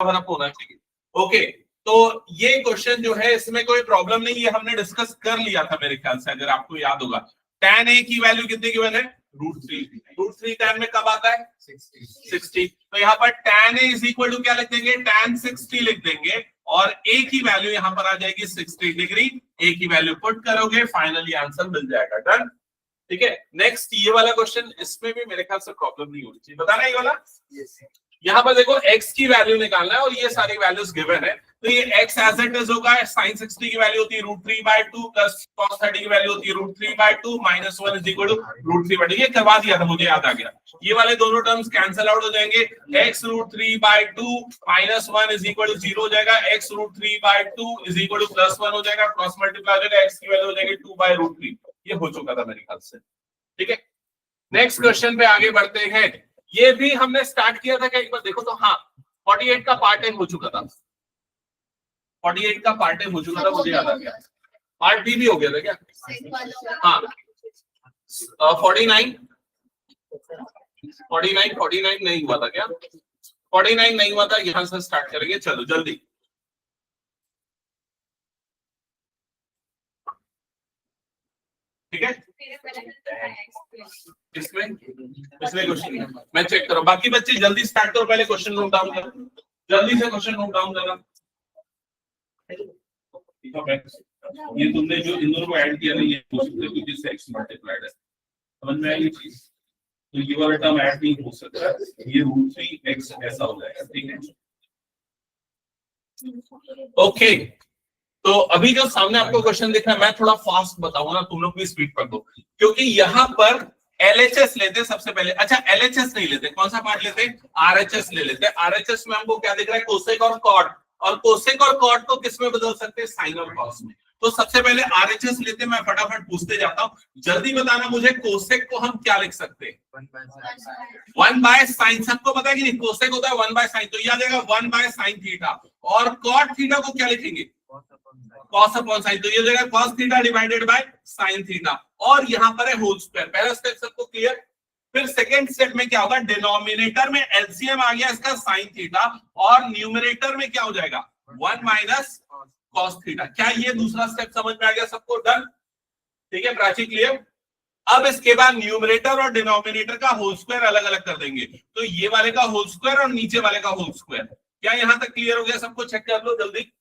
होना चाहिए। ओके, तो ये क्वेश्चन जो है इसमें कोई प्रॉब्लम नहीं है, हमने डिस्कस कर लिया था मेरे ख्याल से, अगर आपको याद होगा। tan a की वैल्यू कितनी गिवन है? √3 tan में कब आता है? 60। तो यहाँ पर tan a is equal to क्या लिख देंगे? tan 60 लिख देंगे, और a की वैल्यू यहाँ पर आ जाएगी 60 डिग्री। a की वैल्यू पुट करोगे, फाइनली आंसर मिल जाएगा। डन, ठीक है। नेक्स्ट ये वाला क्वेश्चन, इसमें भी मेरे ख्याल से प्रॉब्लम नहीं होनी चाहिए, बताना ये वाला। यहाँ पर देखो x की वैल्यू निकालना है और ये सारी वैल्यूज गिवन है, तो ये x एज इट इज होगा। sin 60 की वैल्यू होती है √3/2 प्लस cos 30 की वैल्यू होती है √3/2 -1 इज इक्वल टू √3/2। ये करवा दिया था, मुझे याद आ गया। ये वाले दोनों टर्म्स कैंसिल आउट हो जाएंगे। x √3/2 -1 इज इक्वल टू 0 हो जाएगा, x √3/2 इज इक्वल टू +1 हो जाएगा, क्रॉस मल्टीप्लाई हो जाएगा, x की वैल्यू हो जाएगी 2/√3। ये हो चुका था मेरे ख्याल से, ठीक है। नेक्स्ट क्वेश्चन पे आगे बढ़ते हैं। ये भी हमने स्टार्ट किया था क्या एक बार देखो तो? हाँ, 48 का पार्ट टाइम हो चुका था, 48 का पार्ट टाइम हो चुका था, मुझे याद आ गया। पार्ट बी भी हो गया था क्या? हाँ, 49 नहीं हुआ था क्या? 49 नहीं हुआ था, यहां से स्टार्ट करेंगे। चलो जल्दी, ठीक है। इसमें क्वेश्चन मैं चेक करो, बाकी बच्चे जल्दी स्टार्ट करो, पहले क्वेश्चन नोट डाउन करो, जल्दी से क्वेश्चन नोट डाउन करो। ये तुमने जो इन दोनों को ऐड किया ना, ये हो सकता है क्योंकि इससे x मल्टीप्लाइड है, समझ में आई ये चीज? तो ये वाला टर्म ऐड नहीं हो सकता, ये √3x ऐसा हो जाएगा, ठीक है। ओके, तो अभी जो सामने आपको क्वेश्चन दिख रहा है, मैं थोड़ा फास्ट बताऊंगा ना, तुम लोग भी स्पीड पकड़ो, क्योंकि यहाँ पर LHS लेते सबसे पहले। अच्छा, LHS नहीं लेते, कौन सा पार्ट लेते? RHS ले लेते। RHS में हमको क्या दिख रहा है? कोसेक और कॉट, और कोसेक और कॉट को किस में बदल सकते हैं? साइन और कॉस में। तो सबसे पहले RHS लेते, मैं फटाफट पूछते जाता हूँ, जल्दी बताना मुझे, कोसेक को हम क्या लिख सकते हैं? 1/sin। सबको पता है कि नहीं? कोसेक होता है 1/sin, तो यह आ जाएगा 1/sin थीटा। और कॉट थीटा को क्या लिखेंगे? cos अपॉन sin, तो ये जाएगा cos theta divided by sin theta, और यहाँ पर है होल स्क्वायर। पहला स्टेप सबको क्लियर। फिर सेकंड स्टेप में क्या होगा? डिनोमिनेटर में एलसीएम आ गया इसका sin थीटा, और न्यूमरेटर में क्या हो जाएगा? 1 - cos थीटा। क्या ये दूसरा स्टेप समझ में आ गया सबको? डन, ठीक है। प्राची क्लियर? अब इसके बाद न्यूमरेटर और डिनोमिनेटर का होल स्क्वायर अलग अलग कर देंगे, तो ये वाले का होल स्क्वायर और नीचे वाले का होल स्क्वायर। क्या यहां तक क्लियर हो गया सबको? चेक कर लो जल्दी।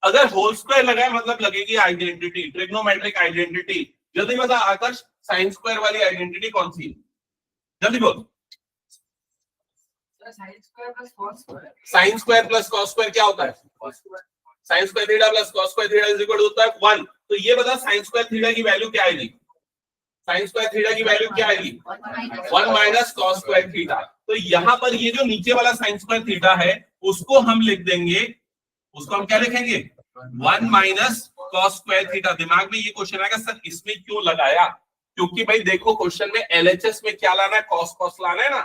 अगर होल स्क्वायर लगाए मतलब लगेगी आइडेंटिटी, ट्रिग्नोमेट्रिक आइडेंटिटी। जल्दी बता आकाश, साइन स्क्वायर वाली आइडेंटिटी कौन सी है? जल्दी बोल। Sine square plus cos square क्या होता है? Sine square theta plus cos square theta is equal to होता है 1। तो ये बता साइन स्क्वायर थीटा की वैल्यू क्या आएगी? साइन स्क्वायर थीटा की वैल्यू क्या आएगी? 1 - cos स्क्वायर थीटा। तो यहाँ पर ये जो नीचे वाला साइन स्क्वायर थीटा है, उसको हम लिख देंगे, उसको हम क्या लिखेंगे? 1 - cos स्क्वायर थीटा। दिमाग में ये क्वेश्चन आएगा, सर इसमें क्यों लगाया? क्योंकि भाई देखो क्वेश्चन में LHS में क्या लाना है? cos लाना है ना,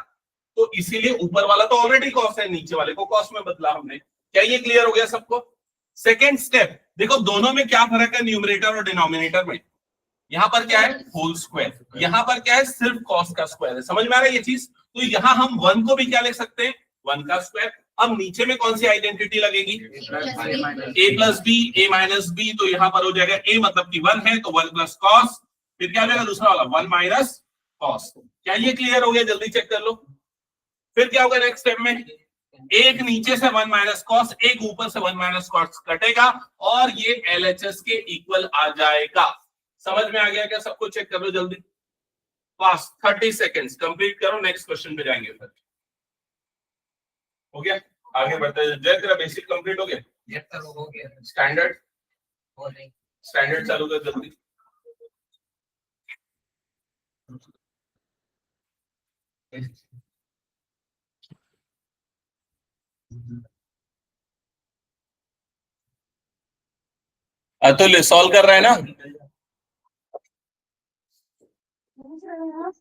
तो इसीलिए ऊपर वाला तो ऑलरेडी cos है, नीचे वाले को cos में बदला हमने। क्या ये क्लियर हो गया सबको? सेकेंड स्टेप देखो, दोनों में क्या फर्क है? न्यूमरेटर और डिनोमिनेटर में। यहाँ पर क्या है? होल स्क्वायर, यहाँ पर क्या है? सिर्फ cos का स्क्वायर है। समझ में आ रहा है ये चीज? तो यहाँ हम 1 को भी क्या लिख सकते हैं? 1 का स्क्वायर। अब नीचे में कौन सी आइडेंटिटी लगेगी? a plus B, a minus B. तो यहाँ पर हो जाएगा a मतलब कि 1 है, तो 1 + cos। फिर क्या हो जाएगा दूसरा वाला? 1 - cos। क्या ये क्लियर हो गया? जल्दी चेक कर लो। फिर क्या होगा नेक्स्ट स्टेप में? एक नीचे से 1 - cos, एक ऊपर से 1 - cos कटेगा, और ये LHS के इक्वल आ जाएगा। समझ में आ गया क्या सबको? चेक कर लो जल्दी, फास्ट। 30 सेकेंड्स कंप्लीट करो, नेक्स्ट क्वेश्चन पे जाएंगे। फिर हो गया, आगे बढ़ते हैं। जय, तेरा बेसिक कंप्लीट हो गया? स्टैंडर्ड चालू कर जल्दी। अतुल सॉल्व कर रहा है ना?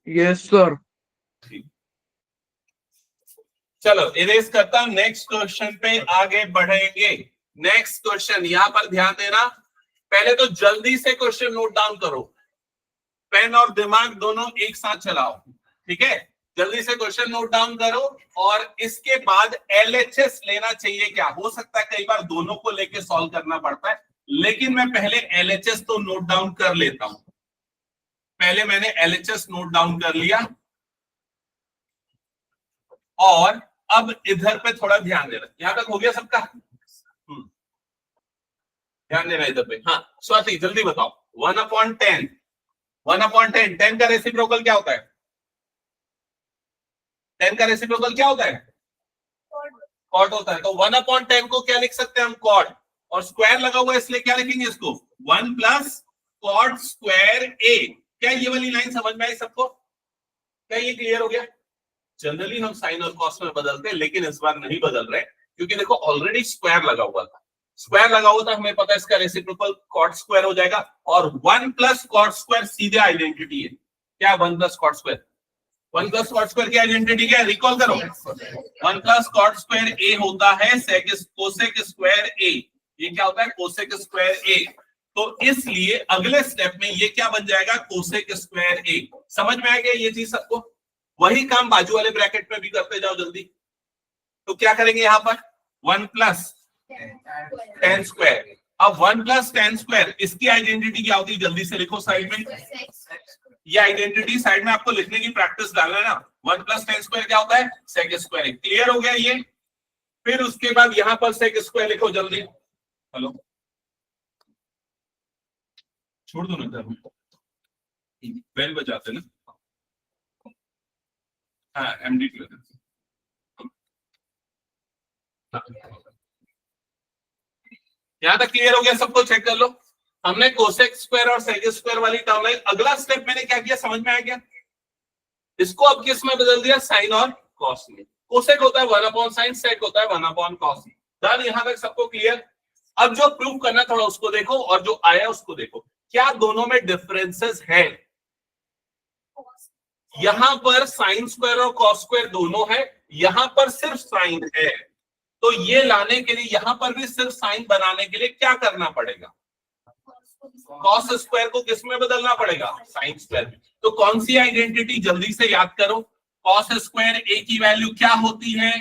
Yes sir. चलो इरेज करता हूं, नेक्स्ट क्वेश्चन पे आगे बढ़ेंगे। नेक्स्ट क्वेश्चन, यहां पर ध्यान देना, पहले तो जल्दी से क्वेश्चन नोट डाउन करो, पेन और दिमाग दोनों एक साथ चलाओ, ठीक है। जल्दी से क्वेश्चन नोट डाउन करो और इसके बाद LHS लेना चाहिए क्या। हो सकता है कई बार दोनों को लेके सॉल्व करना पड़ता है, लेकिन मैं पहले LHS तो नोट डाउन कर लेता हूं। पहले मैंने LHS नोट डाउन कर लिया और अब इधर पे थोड़ा ध्यान देना। यहां तक हो गया सबका? ध्यान देना इधर पे। हाँ स्वाति जल्दी बताओ। 1/10 1/10 10 का रेसिप्रोकल क्या होता है? 10 का रेसिप्रोकल क्या होता है? कॉट होता है। तो 1/10 को क्या लिख सकते हैं हम? कॉट। और स्क्वायर लगा हुआ है इसलिए क्या लिखेंगे इसको? 1 प्लस कॉट स्क्वायर ए। क्या ये वाली लाइन समझ में आई सबको? क्या ये क्लियर हो गया? जनरली हम साइन और कॉस में बदलते हैं, लेकिन इस बार नहीं बदल रहे क्योंकि देखो ऑलरेडी स्क्वायर लगा हुआ था। स्क्वायर लगा हुआ था, हमें पता है इसका रेसिप्रोकल कॉट स्क्वायर हो जाएगा। और 1 प्लस कॉट स्क्वायर सीधे आइडेंटिटी है। क्या 1 plus cot square? 1 plus cot square की आइडेंटिटी क्या है? रिकॉल करो। 1 प्लस कॉट स्क्वायर ए होता है कोसेक स्क्वायर ए। ये क्या होता है? कोसेक स्क्वायर ए। तो इसलिए अगले स्टेप में ये क्या बन जाएगा? कोसेक स्क्वायर ए। समझ में आ गया ये चीज सबको? वही काम बाजू वाले ब्रैकेट में भी करते जाओ जल्दी। तो क्या करेंगे यहां पर? 1 प्लस 10 स्क्वायर। अब 1 प्लस 10 स्क्वायर इसकी आइडेंटिटी क्या होती है? जल्दी से लिखो साइड में। ये आइडेंटिटी साइड में आपको लिखने की प्रैक्टिस डालना है ना। 1 प्लस 10 स्क्वायर क्या होता है? Sec square. क्लियर हो गया ये? फिर उसके बाद यहां पर सेक स्क्वायर लिखो जल्दी। हेलो छोड़ दो ना, बेल बजाते ना। हाँ MD यहां तक क्लियर हो गया सबको? चेक कर लो। हमने कोसेक स्क्वायर और सेक स्क्वायर वाली टर्म लाइन। अगला स्टेप मैंने क्या किया समझ में आ गया? इसको अब किस में बदल दिया? साइन और कॉस में। कोसेक होता है 1/sin, सेक होता है 1/cos। डन? यहां तक सबको क्लियर? अब जो प्रूव करना थोड़ा उसको देखो और जो आया उसको देखो। क्या दोनों में डिफरेंसेस है? यहां पर साइन स्क्वायर और कॉस स्क्वायर दोनों है, यहां पर सिर्फ साइन है। तो ये लाने के लिए यहां पर भी सिर्फ साइन बनाने के लिए क्या करना पड़ेगा? कॉस स्क्वायर को किस में बदलना पड़ेगा? साइन स्क्वायर में। तो कौन सी आइडेंटिटी? जल्दी से याद करो। कॉस स्क्वायर ए की वैल्यू क्या होती है?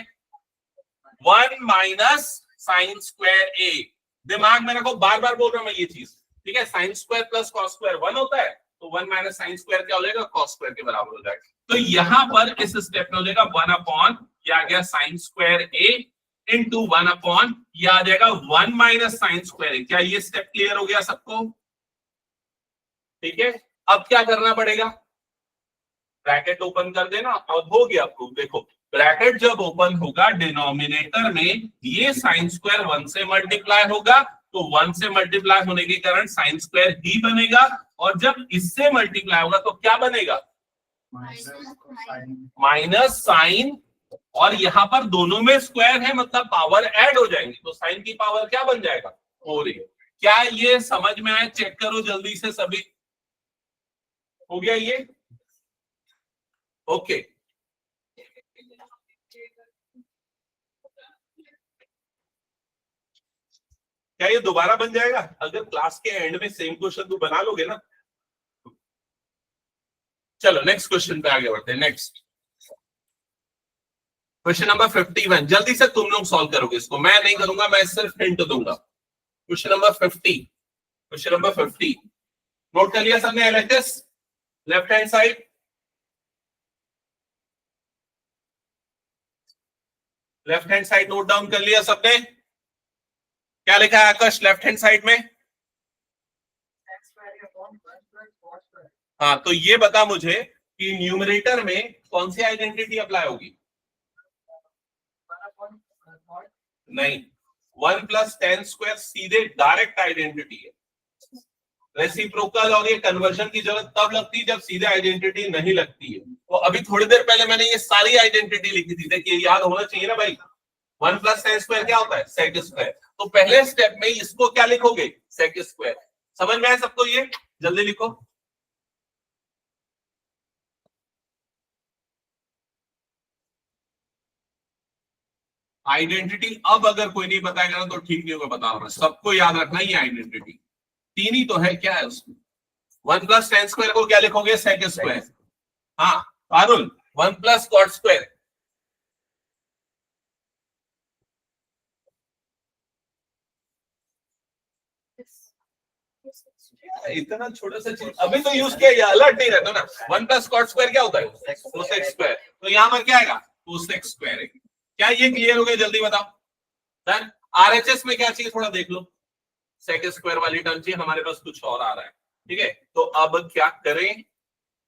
1 माइनस साइन स्क्वायर ए। दिमाग में रखो, बार बार बोल रहा हूं मैं ये चीज, ठीक है? Sine square plus cos square 1 होता है, तो 1 माइनस साइन स्क्वायर क्या हो जाएगा? कॉस स्क्वायर के बराबर हो जाएगा। तो यहां पर इस स्टेप में हो जाएगा 1/, क्या आ गया? साइन स्क्वायर ए इंटू 1/, यह आ जाएगा 1 माइनस साइन स्क्वायर ए। क्या ये स्टेप क्लियर हो गया सबको? ठीक है। अब क्या करना पड़ेगा? ब्रैकेट ओपन कर देना और हो गया प्रूफ। देखो ब्रैकेट जब ओपन होगा डिनोमिनेटर में ये साइन स्क्वायर 1 से मल्टीप्लाई होगा, तो 1 से मल्टीप्लाई होने के कारण साइन स्क्वायर ही बनेगा। और जब इससे मल्टीप्लाई होगा तो क्या बनेगा? Minus sine. और यहां पर दोनों में स्क्वायर है, मतलब पावर ऐड हो जाएंगी, तो साइन की पावर क्या बन जाएगा? 4a। क्या ये समझ में आया? चेक करो जल्दी से सभी। हो गया ये? ओके। क्या ये दोबारा बन जाएगा? अगर क्लास के एंड में सेम क्वेश्चन तो बना लोगे ना। चलो नेक्स्ट क्वेश्चन पे आगे बढ़ते हैं। Next question number 51। जल्दी से तुम लोग सॉल्व करोगे इसको, मैं नहीं करूंगा, मैं सिर्फ हिंट दूंगा। Question number 50। Question number 50 note कर लिया सबने? LHS left hand side, left hand side note down कर लिया सबने? क्या लिखा है आकाश लेफ्ट हैंड साइड में? हाँ तो ये बता मुझे कि न्यूमरेटर में कौन सी आइडेंटिटी अप्लाई होगी? नहीं, 1 प्लस 10 स्क्वायर सीधे डायरेक्ट आइडेंटिटी है। रेसिप्रोकल और ये कन्वर्जन की जरूरत तब लगती है जब सीधे आइडेंटिटी नहीं लगती है। तो अभी थोड़ी देर पहले मैंने ये सारी आइडेंटिटी लिखी थी, देखिए याद होना चाहिए ना भाई। 1 प्लस 10 स्क्वायर क्या होता है? Sec square. तो पहले स्टेप में इसको क्या लिखोगे? Sec square. समझ में आया सबको ये? जल्दी लिखो। आइडेंटिटी अब अगर कोई नहीं बताएगा तो ठीक नहीं होगा, बता रहा हूं सबको याद रखना ही आइडेंटिटी। तीन ही तो है, क्या है उसमें? 1 प्लस 10 स्क्वायर को क्या लिखोगे? Sec square. हाँ अरुण 1 प्लस कॉट स्क्वायर, इतना छोटा सा चीज अभी तो यूज किया, ये अलर्ट नहीं रहता ना। 1 प्लस कॉट स्क्वायर क्या होता है? Cosec square. तो यहाँ पर क्या आएगा? Cosec square. क्या ये क्लियर हो गया? जल्दी बताओ। डन। आरएचएस में क्या चाहिए थोड़ा देख लो। सेक स्क्वायर वाली टर्म चाहिए, हमारे पास कुछ और आ रहा है। ठीक है, तो अब क्या करें?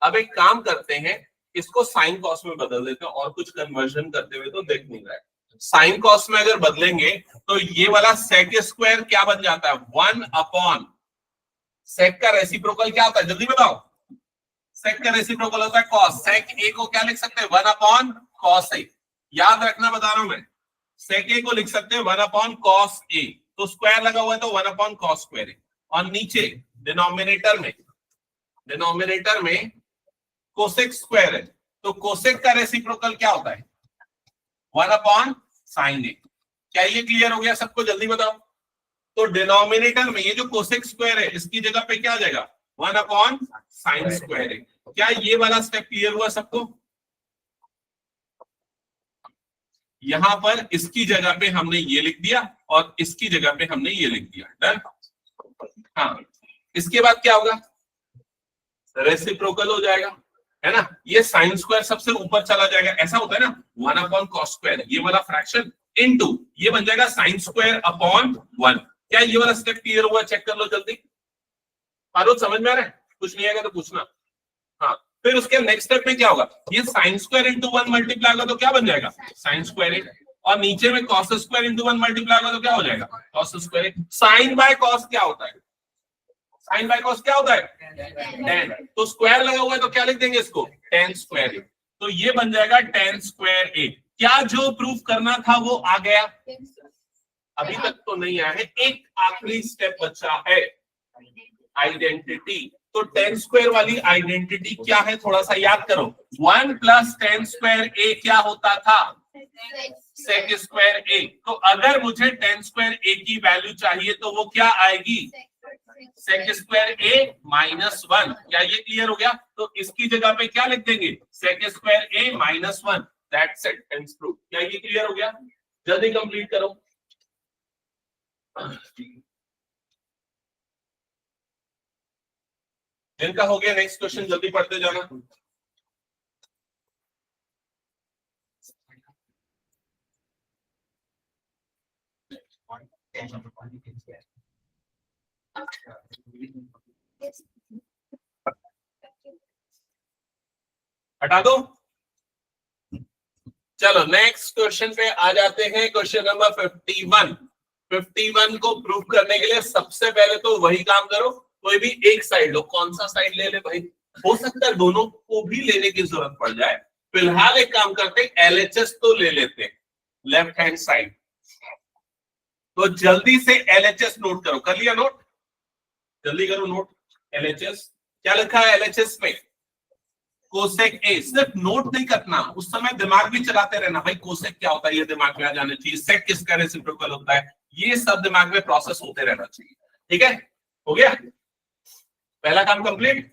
अब एक काम करते हैं, इसको साइन कॉस में बदल देते हैं, और कुछ कन्वर्जन करते हुए तो देख नहीं रहा है। साइन कॉस में अगर बदलेंगे तो ये वाला सेक स्क्वायर क्या बन जाता है? 1 अपॉन सेक का रेसिप्रोकल क्या होता है? जल्दी बताओ। सेक का रेसिप्रोकल होता है कॉस। सेक ए को क्या लिख सकते हैं? 1 अपॉन कॉस ए। याद रखना, बता रहा हूं मैं, सेक ए को लिख सकते हैं 1 अपॉन कॉस ए। तो स्क्वायर लगा हुआ है तो 1 अपॉन कॉस स्क्वायर ए। और नीचे डिनोमिनेटर में कोसेक स्क्वायर है, तो कोसेक का रेसिप्रोकल क्या होता है? 1 अपॉन साइन ए। क्या ये क्लियर हो गया सबको? जल्दी बताओ। तो डिनोमिनेटर में ये जो कोसेक स्क्वायर है, इसकी जगह पे क्या आ जाएगा? 1 अपॉन साइन स्क्वायर है। क्या ये वाला स्टेप क्लियर हुआ सबको? यहां पर इसकी जगह पे हमने ये लिख दिया और इसकी जगह पे हमने ये लिख दिया। डन। हाँ, इसके बाद क्या होगा? रेसिप्रोकल हो जाएगा, है ना। ये साइन स्क्वायर सबसे ऊपर चला जाएगा, ऐसा होता है ना। 1 अपॉन कॉस स्क्वायर, ये वाला फ्रैक्शन इनटू ये बन जाएगा साइन स्क्वायर अपॉन 1। क्या ये वाला स्टेप क्लियर हुआ? चेक कर लो जल्दी। फारूक समझ में आ रहा है? कुछ नहीं आएगा तो पूछना। हाँ, फिर उसके नेक्स्ट स्टेप में क्या होगा? ये साइन स्क्वायर इंटू 1 मल्टीप्लाई होगा तो क्या बन जाएगा? साइन स्क्वायर ए। और नीचे में कॉस स्क्वायर इंटू 1 मल्टीप्लाई होगा तो क्या हो जाएगा? Cos square A. Sine by cos क्या होता है? साइन बाय कॉस क्या होता है? tan। तो स्क्वायर लगा हुआ है तो क्या लिख देंगे इसको? tan स्क्वायर ए। तो ये बन जाएगा tan स्क्वायर ए। क्या जो प्रूफ करना था वो आ गया? अभी तक तो नहीं आया है, एक आखिरी स्टेप बचा है, आइडेंटिटी। तो tan स्क्वायर वाली आइडेंटिटी क्या है? थोड़ा सा याद करो। 1 प्लस tan स्क्वायर ए क्या होता था? सेक स्क्वायर ए। तो अगर मुझे tan स्क्वायर ए की वैल्यू चाहिए तो वो क्या आएगी? सेक स्क्वायर ए माइनस 1। क्या ये क्लियर हो गया? तो इसकी जगह पे क्या लिख देंगे? Sec square A minus 1। That's it, टेंस प्रूफ। क्या ये क्लियर हो गया? जल्दी कंप्लीट करो। जिनका हो गया नेक्स्ट क्वेश्चन जल्दी पढ़ते जाना। हटा दो। चलो नेक्स्ट क्वेश्चन पे आ जाते हैं। Question number 51। 51 को प्रूव करने के लिए सबसे पहले तो वही काम करो, कोई भी एक साइड लो। कौन सा साइड ले ले भाई? हो सकता है दोनों को भी लेने की जरूरत पड़ जाए। फिलहाल एक काम करते हैं, LHS तो ले लेते हैं, लेफ्ट हैंड साइड। तो जल्दी से LHS नोट करो। कर लिया नोट? जल्दी करो नोट। LHS क्या लिखा है? LHS में कोसेक ए। सिर्फ नोट नहीं करना, उस समय दिमाग भी चलाते रहना। भाई कोसेक क्या होता है ये दिमाग में आ जाना चाहिए। सेक किसका रेसिप्रोकल होता है, ये सब दिमाग में प्रोसेस होते रहना चाहिए। ठीक है, हो गया पहला काम कंप्लीट।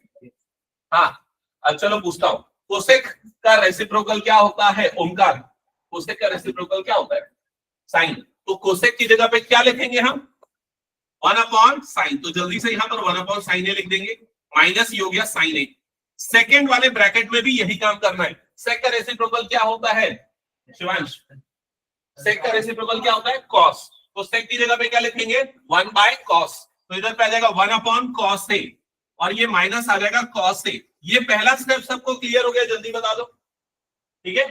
हाँ, अब चलो पूछता हूं, कोसेक का रेसिप्रोकल क्या होता है? ओमकार, कोसेक का रेसिप्रोकल क्या होता है? साइन। तो कोसेक की जगह पे क्या लिखेंगे हम? 1 अपॉन साइन। तो जल्दी से यहां पर 1 अपॉन साइन ए लिख देंगे, माइनस ये हो गया साइन ए। सेकेंड वाले ब्रैकेट में भी यही काम करना है। सेक का रेसिप्रोकल क्या होता है शिवांश? सेक का रेसिप्रोकल क्या होता है? कॉस। तो सेक की जगह पे क्या लिखेंगे? 1 बाय कॉस। तो इधर पे आ जाएगा 1 अपॉन कॉस ए और ये माइनस आ जाएगा कॉस ए। ये पहला स्टेप सबको क्लियर हो गया? जल्दी बता दो। ठीक है,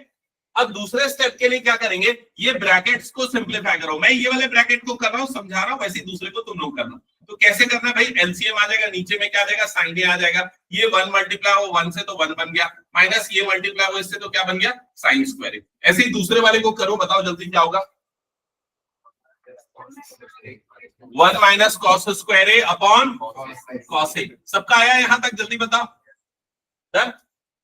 अब दूसरे स्टेप के लिए क्या करेंगे? ये ब्रैकेट्स को सिंप्लीफाई करो। मैं ये वाले ब्रैकेट को कर रहा हूं, समझा रहा हूं, वैसे दूसरे को तुम लोग करना। तो कैसे करना है भाई? एलसीएम आ जाएगा, नीचे में क्या आ जाएगा? साइन ए आ जाएगा। ये 1 मल्टीप्लाई हो 1 से तो 1 बन गया, माइनस ये मल्टीप्लाई हो इससे तो क्या बन गया? साइन स्क्वायर ए। ऐसे ही दूसरे वाले को करो, बताओ जल्दी क्या होगा? 1 minus cos square A upon cos A. सबका आया यहां तक? जल्दी बताओ। डन।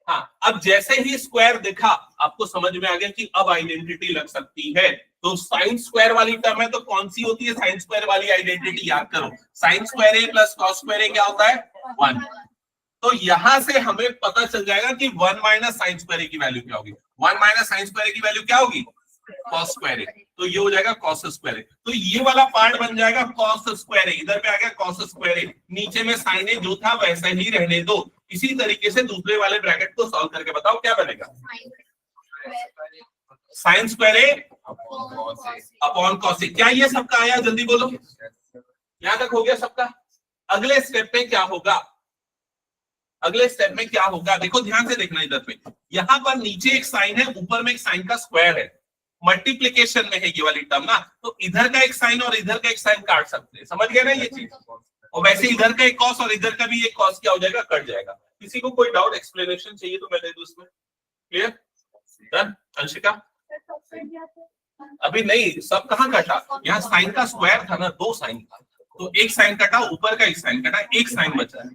हाँ, अब जैसे ही स्क्वायर देखा आपको समझ में आ गया कि अब आइडेंटिटी लग सकती है। तो साइन स्क्वायर वाली टर्म है तो कौन सी होती है साइन स्क्वायर वाली आइडेंटिटी? याद करो, साइन स्क्वायर ए प्लस कॉस स्क्वायर ए क्या होता है? 1। तो यहां से हमें पता चल जाएगा कि 1 माइनस साइन स्क्वायर ए की वैल्यू क्या होगी। 1 माइनस साइन स्क्वायर ए की वैल्यू क्या होगी, कॉस स्क्वायर ए। तो ये हो जाएगा कॉस स्क्वायर ए। तो ये वाला पार्ट बन जाएगा कॉस स्क्वायर ए, इधर पे आ गया कॉस स्क्वायर ए, नीचे में साइन ए जो था वैसा ही रहने दो। इसी तरीके से दूसरे वाले ब्रैकेट को सॉल्व करके बताओ क्या बनेगा। Sine square A upon cos A. क्या ये सबका आया, जल्दी बोलो, यहां तक हो गया सबका। अगले स्टेप में क्या होगा, अगले स्टेप में क्या होगा, देखो ध्यान से देखना इधर पे। यहां पर नीचे एक साइन है, ऊपर में एक साइन का स्क्वायर है, मल्टीप्लिकेशन में है ये वाली टर्म ना, तो इधर का एक साइन और इधर का एक साइन काट सकते हैं, समझ गए ना ये चीज। और वैसे इधर का एक कॉस और इधर का भी एक कॉस क्या हो जाएगा, कट जाएगा। किसी को कोई डाउट एक्सप्लेनेशन चाहिए तो मैं दे दूं इसमें। Clear, done. अंशिका अभी नहीं, सब कहां कटा, यहाँ साइन का स्क्वायर था ना, दो साइन था, तो एक साइन कटा, ऊपर का एक साइन कटा, एक साइन बचा है,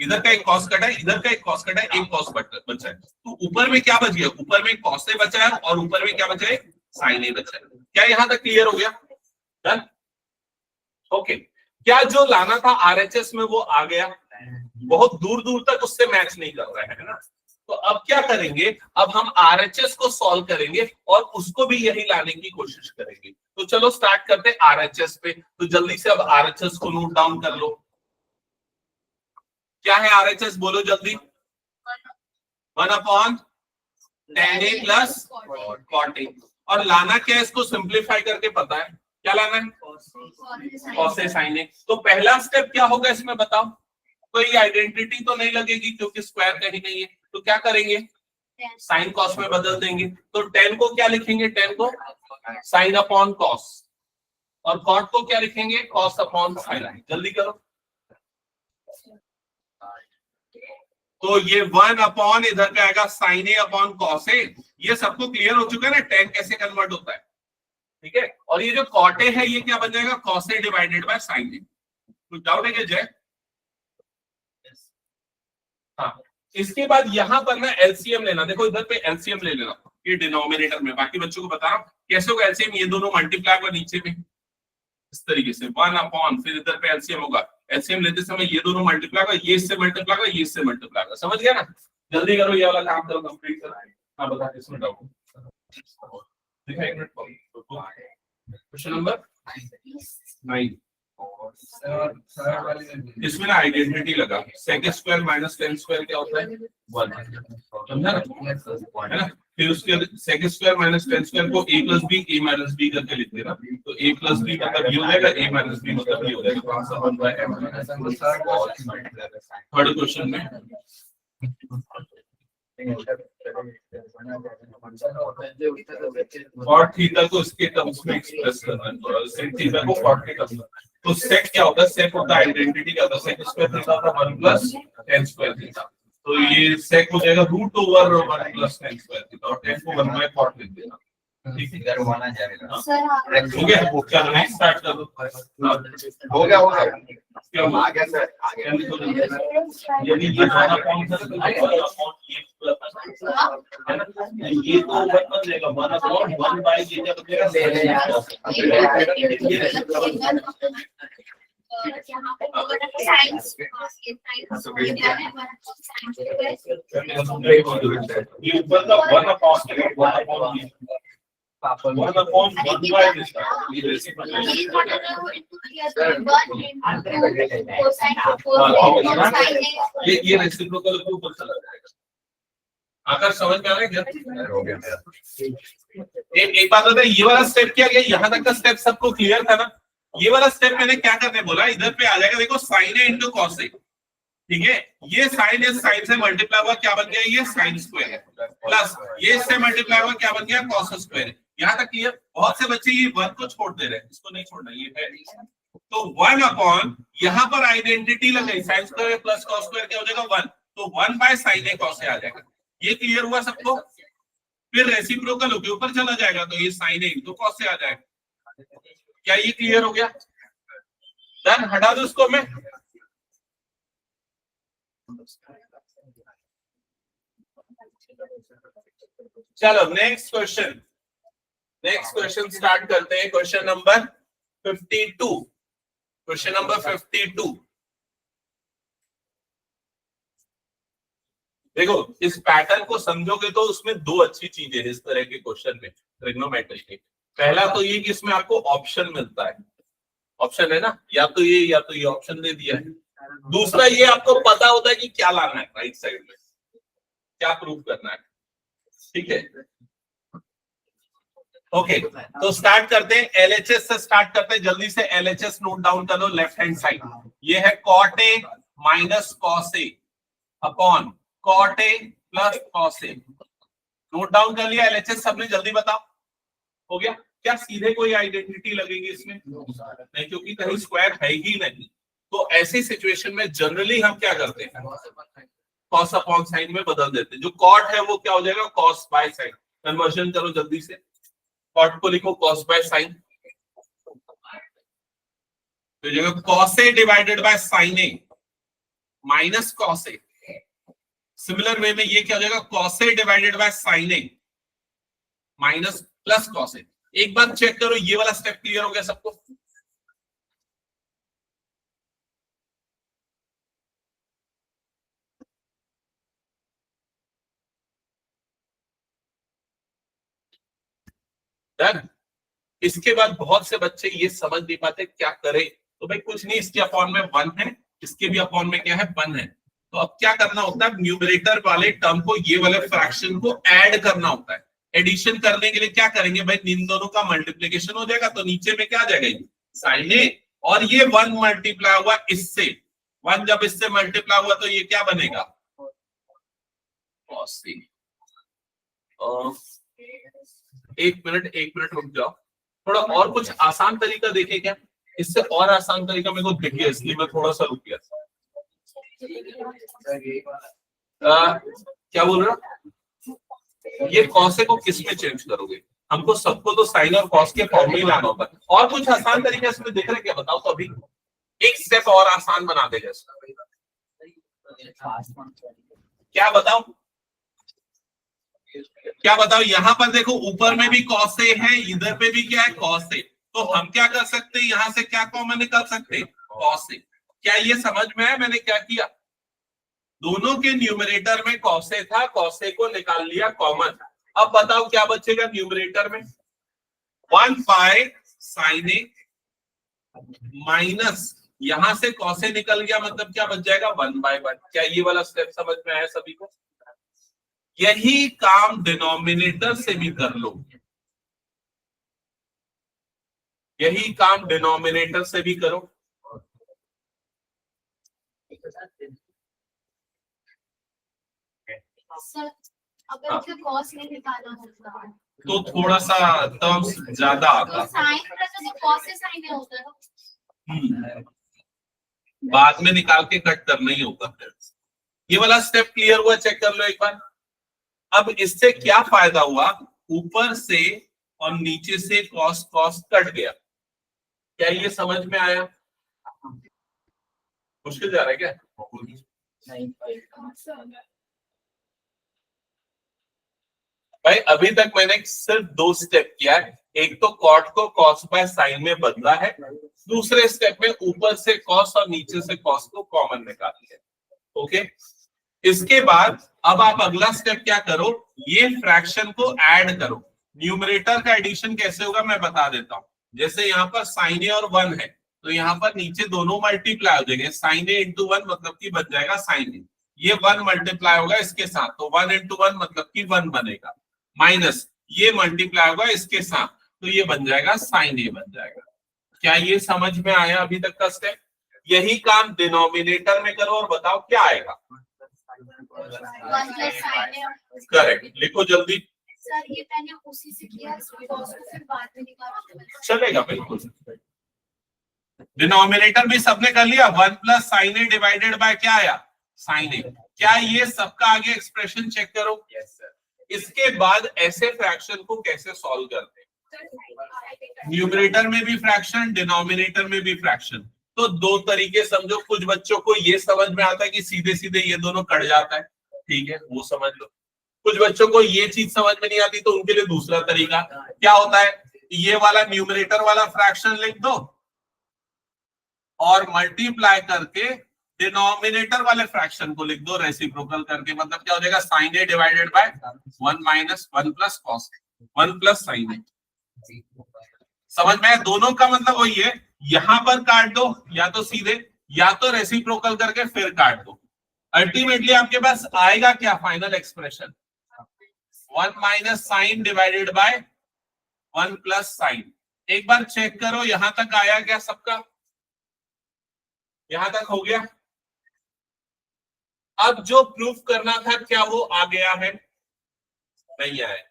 इधर का एक कॉस कटा है, इधर का एक कॉस कटा है, एक कॉस बचा है। तो ऊपर में क्या बच गया, ऊपर में कॉस ए बचा है और ऊपर में क्या बचा है, साइन ए बचा है। क्या यहां तक क्लियर हो गया, डन। ओके, क्या जो लाना था आरएचएस में वो आ गया, बहुत दूर दूर तक उससे मैच नहीं कर रहा है ना। तो अब क्या करेंगे, अब हम आरएचएस को सॉल्व करेंगे और उसको भी यही लाने की कोशिश करेंगे। तो चलो स्टार्ट करते हैं आरएचएस पे। तो जल्दी से अब आरएचएस को नोट डाउन कर लो। क्या है आरएचएस, बोलो जल्दी। 1 upon tan a plus cot a। और लाना क्या है, इसको सिंप्लीफाई करके पता है क्या लाना है, cos a sin a। तो पहला स्टेप क्या होगा इसमें बताओ, कोई आइडेंटिटी तो नहीं लगेगी क्योंकि स्क्वायर कहीं नहीं है, तो क्या करेंगे, साइन कॉस में बदल देंगे। तो tan को क्या लिखेंगे, tan को साइन अपॉन कॉस, और cot को क्या लिखेंगे, कॉस अपॉन साइन। जल्दी करो। तो ये 1 अपॉन इधर का आएगा sign A upon cos A. ये सबको क्लियर हो चुका है ना, tan कैसे कन्वर्ट होता है, ठीक है। और ये जो cot ए है ये क्या बन जाएगा, cos A divided by sine A. कुछ डाउट है क्या जय? हाँ, इसके बाद यहां पर ना एलसीएम लेना, देखो इधर पे एलसीएम ले लेना ये डिनोमिनेटर में। बाकी बच्चों को बता रहा हूं कैसे होगा एलसीएम, ये दोनों मल्टीप्लाई और नीचे में इस तरीके से 1 अपॉन, फिर इधर पे एलसीएम होगा। एलसीएम लेते समय ये दोनों मल्टीप्लाई होगा, ये इससे मल्टीप्लाई होगा, ये इससे मल्टीप्लाई होगा, समझ गया ना। जल्दी करो ये वाला काम करो, कंप्लीट करो। हाँ बता किसमें डाउट दिखा, एक मिनट। Question number 9। इसमें ना आइडेंटिटी लगा, sec square minus tan square क्या होता है, 1, समझा ना, है ना। फिर उसके sec square minus tan square को a plus B, a minus B करके लिख देना। तो a प्लस बी मतलब ये हो जाएगा, a माइनस बी मतलब ये हो जाएगा। तो आंसर 1/m। थर्ड क्वेश्चन में कॉट थीटा को इसके टर्म्स में एक्सप्रेस करना है, तो सेक थीटा को कॉट के टर्म्स में। तो सेक क्या होता है, सेक होता है आइडेंटिटी क्या होता है, सेक स्क्वायर थीटा था 1 प्लस tan स्क्वायर थीटा। तो ये सेक हो जाएगा √1 प्लस tan स्क्वायर थीटा, और tan को 1/cot लिख देना, ठीक है। इधर 1 आ जाएगा, हो गया। चलो नेक्स्ट स्टार्ट कर दो। हो गया क्या आ गया सर, आ गया। यदि ये 1 अपॉन सर तो 1 अपॉन ये प्लस है ना, ये तो 1 बन जाएगा, 1 अपॉन 1 बाय ये क्या बचेगा, यहाँ पे साइंस ये ऊपर का 1 अपॉन 1 by this, ये रेसिप्रोकल के ऊपर चला जाएगा। आकर समझ में आ रहा है क्या? एक बात होता है, ये वाला स्टेप क्या गया, यहाँ तक का स्टेप सबको क्लियर था ना। ये वाला स्टेप मैंने क्या करने बोला, इधर पे आ जाएगा, देखो sign A into cos A, ठीक है। ये साइन ए साइन से मल्टीप्लाई हुआ क्या बन गया, ये साइन स्क्वायर है, प्लस ये इससे मल्टीप्लाई हुआ क्या बन गया, कॉस स्क्वायर। यहाँ तक क्लियर। बहुत से बच्चे ये 1 को छोड़ दे रहे हैं, इसको नहीं छोड़ना, ये है। तो 1 अपॉन यहाँ पर आइडेंटिटी लग गई, sign square plus cos square क्या हो जाएगा 1, तो 1 bye sine A cos A आ जाएगा। ये क्लियर हुआ सबको। फिर रेसिप्रोकल होके ऊपर चला जाएगा, तो ये sign A into cos A आ जाएगा। क्या ये क्लियर हो गया? डन, हटा दो इसको मैं। चलो next question, next question start करते हैं। Question number 52, question number 52। देखो इस पैटर्न को समझोगे तो उसमें दो अच्छी चीजें हैं इस तरह के क्वेश्चन में ट्रिग्नोमेट्री के। पहला तो ये कि इसमें आपको ऑप्शन मिलता है, ऑप्शन है ना, या तो ये ऑप्शन दे दिया है। दूसरा ये आपको पता होता है कि क्या लाना है राइट साइड में, क्या प्रूव करना है। ठीक है, ओके तो स्टार्ट करते हैं, एलएचएस से स्टार्ट करते हैं। जल्दी से एलएचएस नोट डाउन कर लो। लेफ्ट हैंड साइड ये है cot A minus cos A upon cot A plus cos A. Note down कर लिया एलएचएस सबने? जल्दी बताओ, हो गया? क्या सीधे कोई आइडेंटिटी लगेगी इसमें? नहीं, क्योंकि कहीं स्क्वायर है ही नहीं। तो ऐसी सिचुएशन में जनरली हम क्या करते हैं, कॉस अपॉन साइन में बदल देते हैं। जो कॉट है वो क्या हो जाएगा, कॉस बाय साइन। कन्वर्जन करो जल्दी से, कॉट को लिखो कॉस बाय साइन, तो जगह cos A divided by sine A minus cos A. Similar way में ये क्या हो जाएगा, cos A divided by sine A minus plus cos A. एक बार चेक करो ये वाला स्टेप क्लियर हो गया सबको? डन। इसके बाद बहुत से बच्चे ये समझ नहीं पाते क्या करें। तो भाई कुछ नहीं, इसके अपॉन में 1 है, इसके भी अपॉन में क्या है 1 है। तो अब क्या करना होता है, न्यूमरेटर वाले टर्म को ये वाले फ्रैक्शन को ऐड करना होता है। एडिशन करने के लिए क्या करेंगे भाई, इन दोनों का मल्टीप्लीकेशन हो जाएगा, तो नीचे में क्या आ जाएगा साइन ए, और ये 1 मल्टीप्लाई हुआ इससे, 1 जब इससे मल्टीप्लाई हुआ तो ये क्या बनेगा, कॉस ए। एक मिनट रुक जाओ, थोड़ा और कुछ आसान तरीका देखे क्या? इससे और आसान तरीका मेरे को दिख गया, इसलिए मैं थोड़ा सा रुक गया। क्या बोल रहा, ये कॉस को किस में चेंज करोगे? हमको सबको तो साइन और कॉस के फॉर्म में लाना होता है। और कुछ आसान तरीका इसमें दिख रहे क्या, बताओ तो। अभी एक स्टेप और आसान बना देगा इसका, क्या बताओ, क्या बताओ? यहां पर देखो ऊपर में भी कॉस ए है, इधर पे भी क्या है कॉस ए। तो हम क्या कर सकते हैं, यहां से क्या कॉमन निकाल सकते हैं, कॉस ए। क्या ये समझ में है मैंने क्या किया? दोनों के न्यूमरेटर में कॉस ए था, कॉस ए को निकाल लिया कॉमन। अब बताओ क्या बचेगा न्यूमरेटर में, 1 बाय साइन ए माइनस, यहां से कॉस ए निकल गया, मतलब क्या बच जाएगा 1 बाय 1। क्या ये वाला स्टेप समझ में आया सभी को? यही काम डिनोमिनेटर से भी कर लो, यही काम डिनोमिनेटर से भी करो। सर अगर कॉस नहीं निकालना होता तो थोड़ा सा टर्म्स ज्यादा आता, साइन तो कॉस से साइन नहीं होता, बाद में निकाल के कट करना ही होगा। ये वाला स्टेप क्लियर हुआ, चेक कर लो एक बार। अब इससे क्या फायदा हुआ, ऊपर से और नीचे से कॉस कॉस कट गया। क्या ये समझ में आया? मुश्किल जा रहा है क्या? नहीं भाई, अभी तक मैंने सिर्फ 2 स्टेप किया है। एक तो कॉट को कॉस बाय साइन में बदला है, दूसरे स्टेप में ऊपर से कॉस और नीचे से कॉस को कॉमन निकाल लिया। ओके, इसके बाद अब आप अगला स्टेप क्या करो, ये फ्रैक्शन को ऐड करो। न्यूमरेटर का एडिशन कैसे होगा मैं बता देता हूं। जैसे यहाँ पर साइन ए और 1 है, तो यहाँ पर नीचे दोनों मल्टीप्लाई हो जाएंगे, साइन ए इंटू 1 मतलब कि बन जाएगा साइन ए। ये 1 मल्टीप्लाई होगा इसके साथ, तो 1 इंटू 1 मतलब कि 1 बनेगा, माइनस ये मल्टीप्लाई होगा इसके साथ, तो ये बन जाएगा साइन ए बन जाएगा। क्या ये समझ में आया अभी तक का स्टेप? यही काम डिनोमिनेटर में करो और बताओ क्या आएगा। करेक्ट, लिखो जल्दी। सर ये मैंने उसी से किया, कॉस को फिर बाद में निकाला चलेगा, बिल्कुल। डिनोमिनेटर भी सबने कर लिया, 1 plus sine A divided bye क्या आया, साइन ए। क्या ये सबका आगे एक्सप्रेशन चेक करो। yes, इसके बाद ऐसे फ्रैक्शन को कैसे सॉल्व करते हैं, न्यूमरेटर में भी फ्रैक्शन, डिनोमिनेटर में भी फ्रैक्शन। तो 2 तरीके समझो। कुछ बच्चों को ये समझ में आता है कि सीधे सीधे ये दोनों कट जाता है, ठीक है, वो समझ लो। कुछ बच्चों को ये चीज समझ में नहीं आती, तो उनके लिए दूसरा तरीका क्या होता है, ये वाला न्यूमरेटर वाला फ्रैक्शन लिख दो और मल्टीप्लाई करके डिनोमिनेटर वाले फ्रैक्शन को लिख दो रेसिप्रोकल करके, मतलब क्या हो जाएगा, sine A divided by 1 minus 1 plus cos 1 plus sine A. समझ में आया? दोनों का मतलब वही है, यहां पर काट दो या तो सीधे, या तो रेसिप्रोकल करके फिर काट दो। अल्टीमेटली आपके पास आएगा क्या final expression, 1 minus sine divided by 1 plus sine. एक बार चेक करो यहां तक आया क्या सबका, यहां तक हो गया। अब जो प्रूफ करना था क्या वो आ गया है, नहीं आया।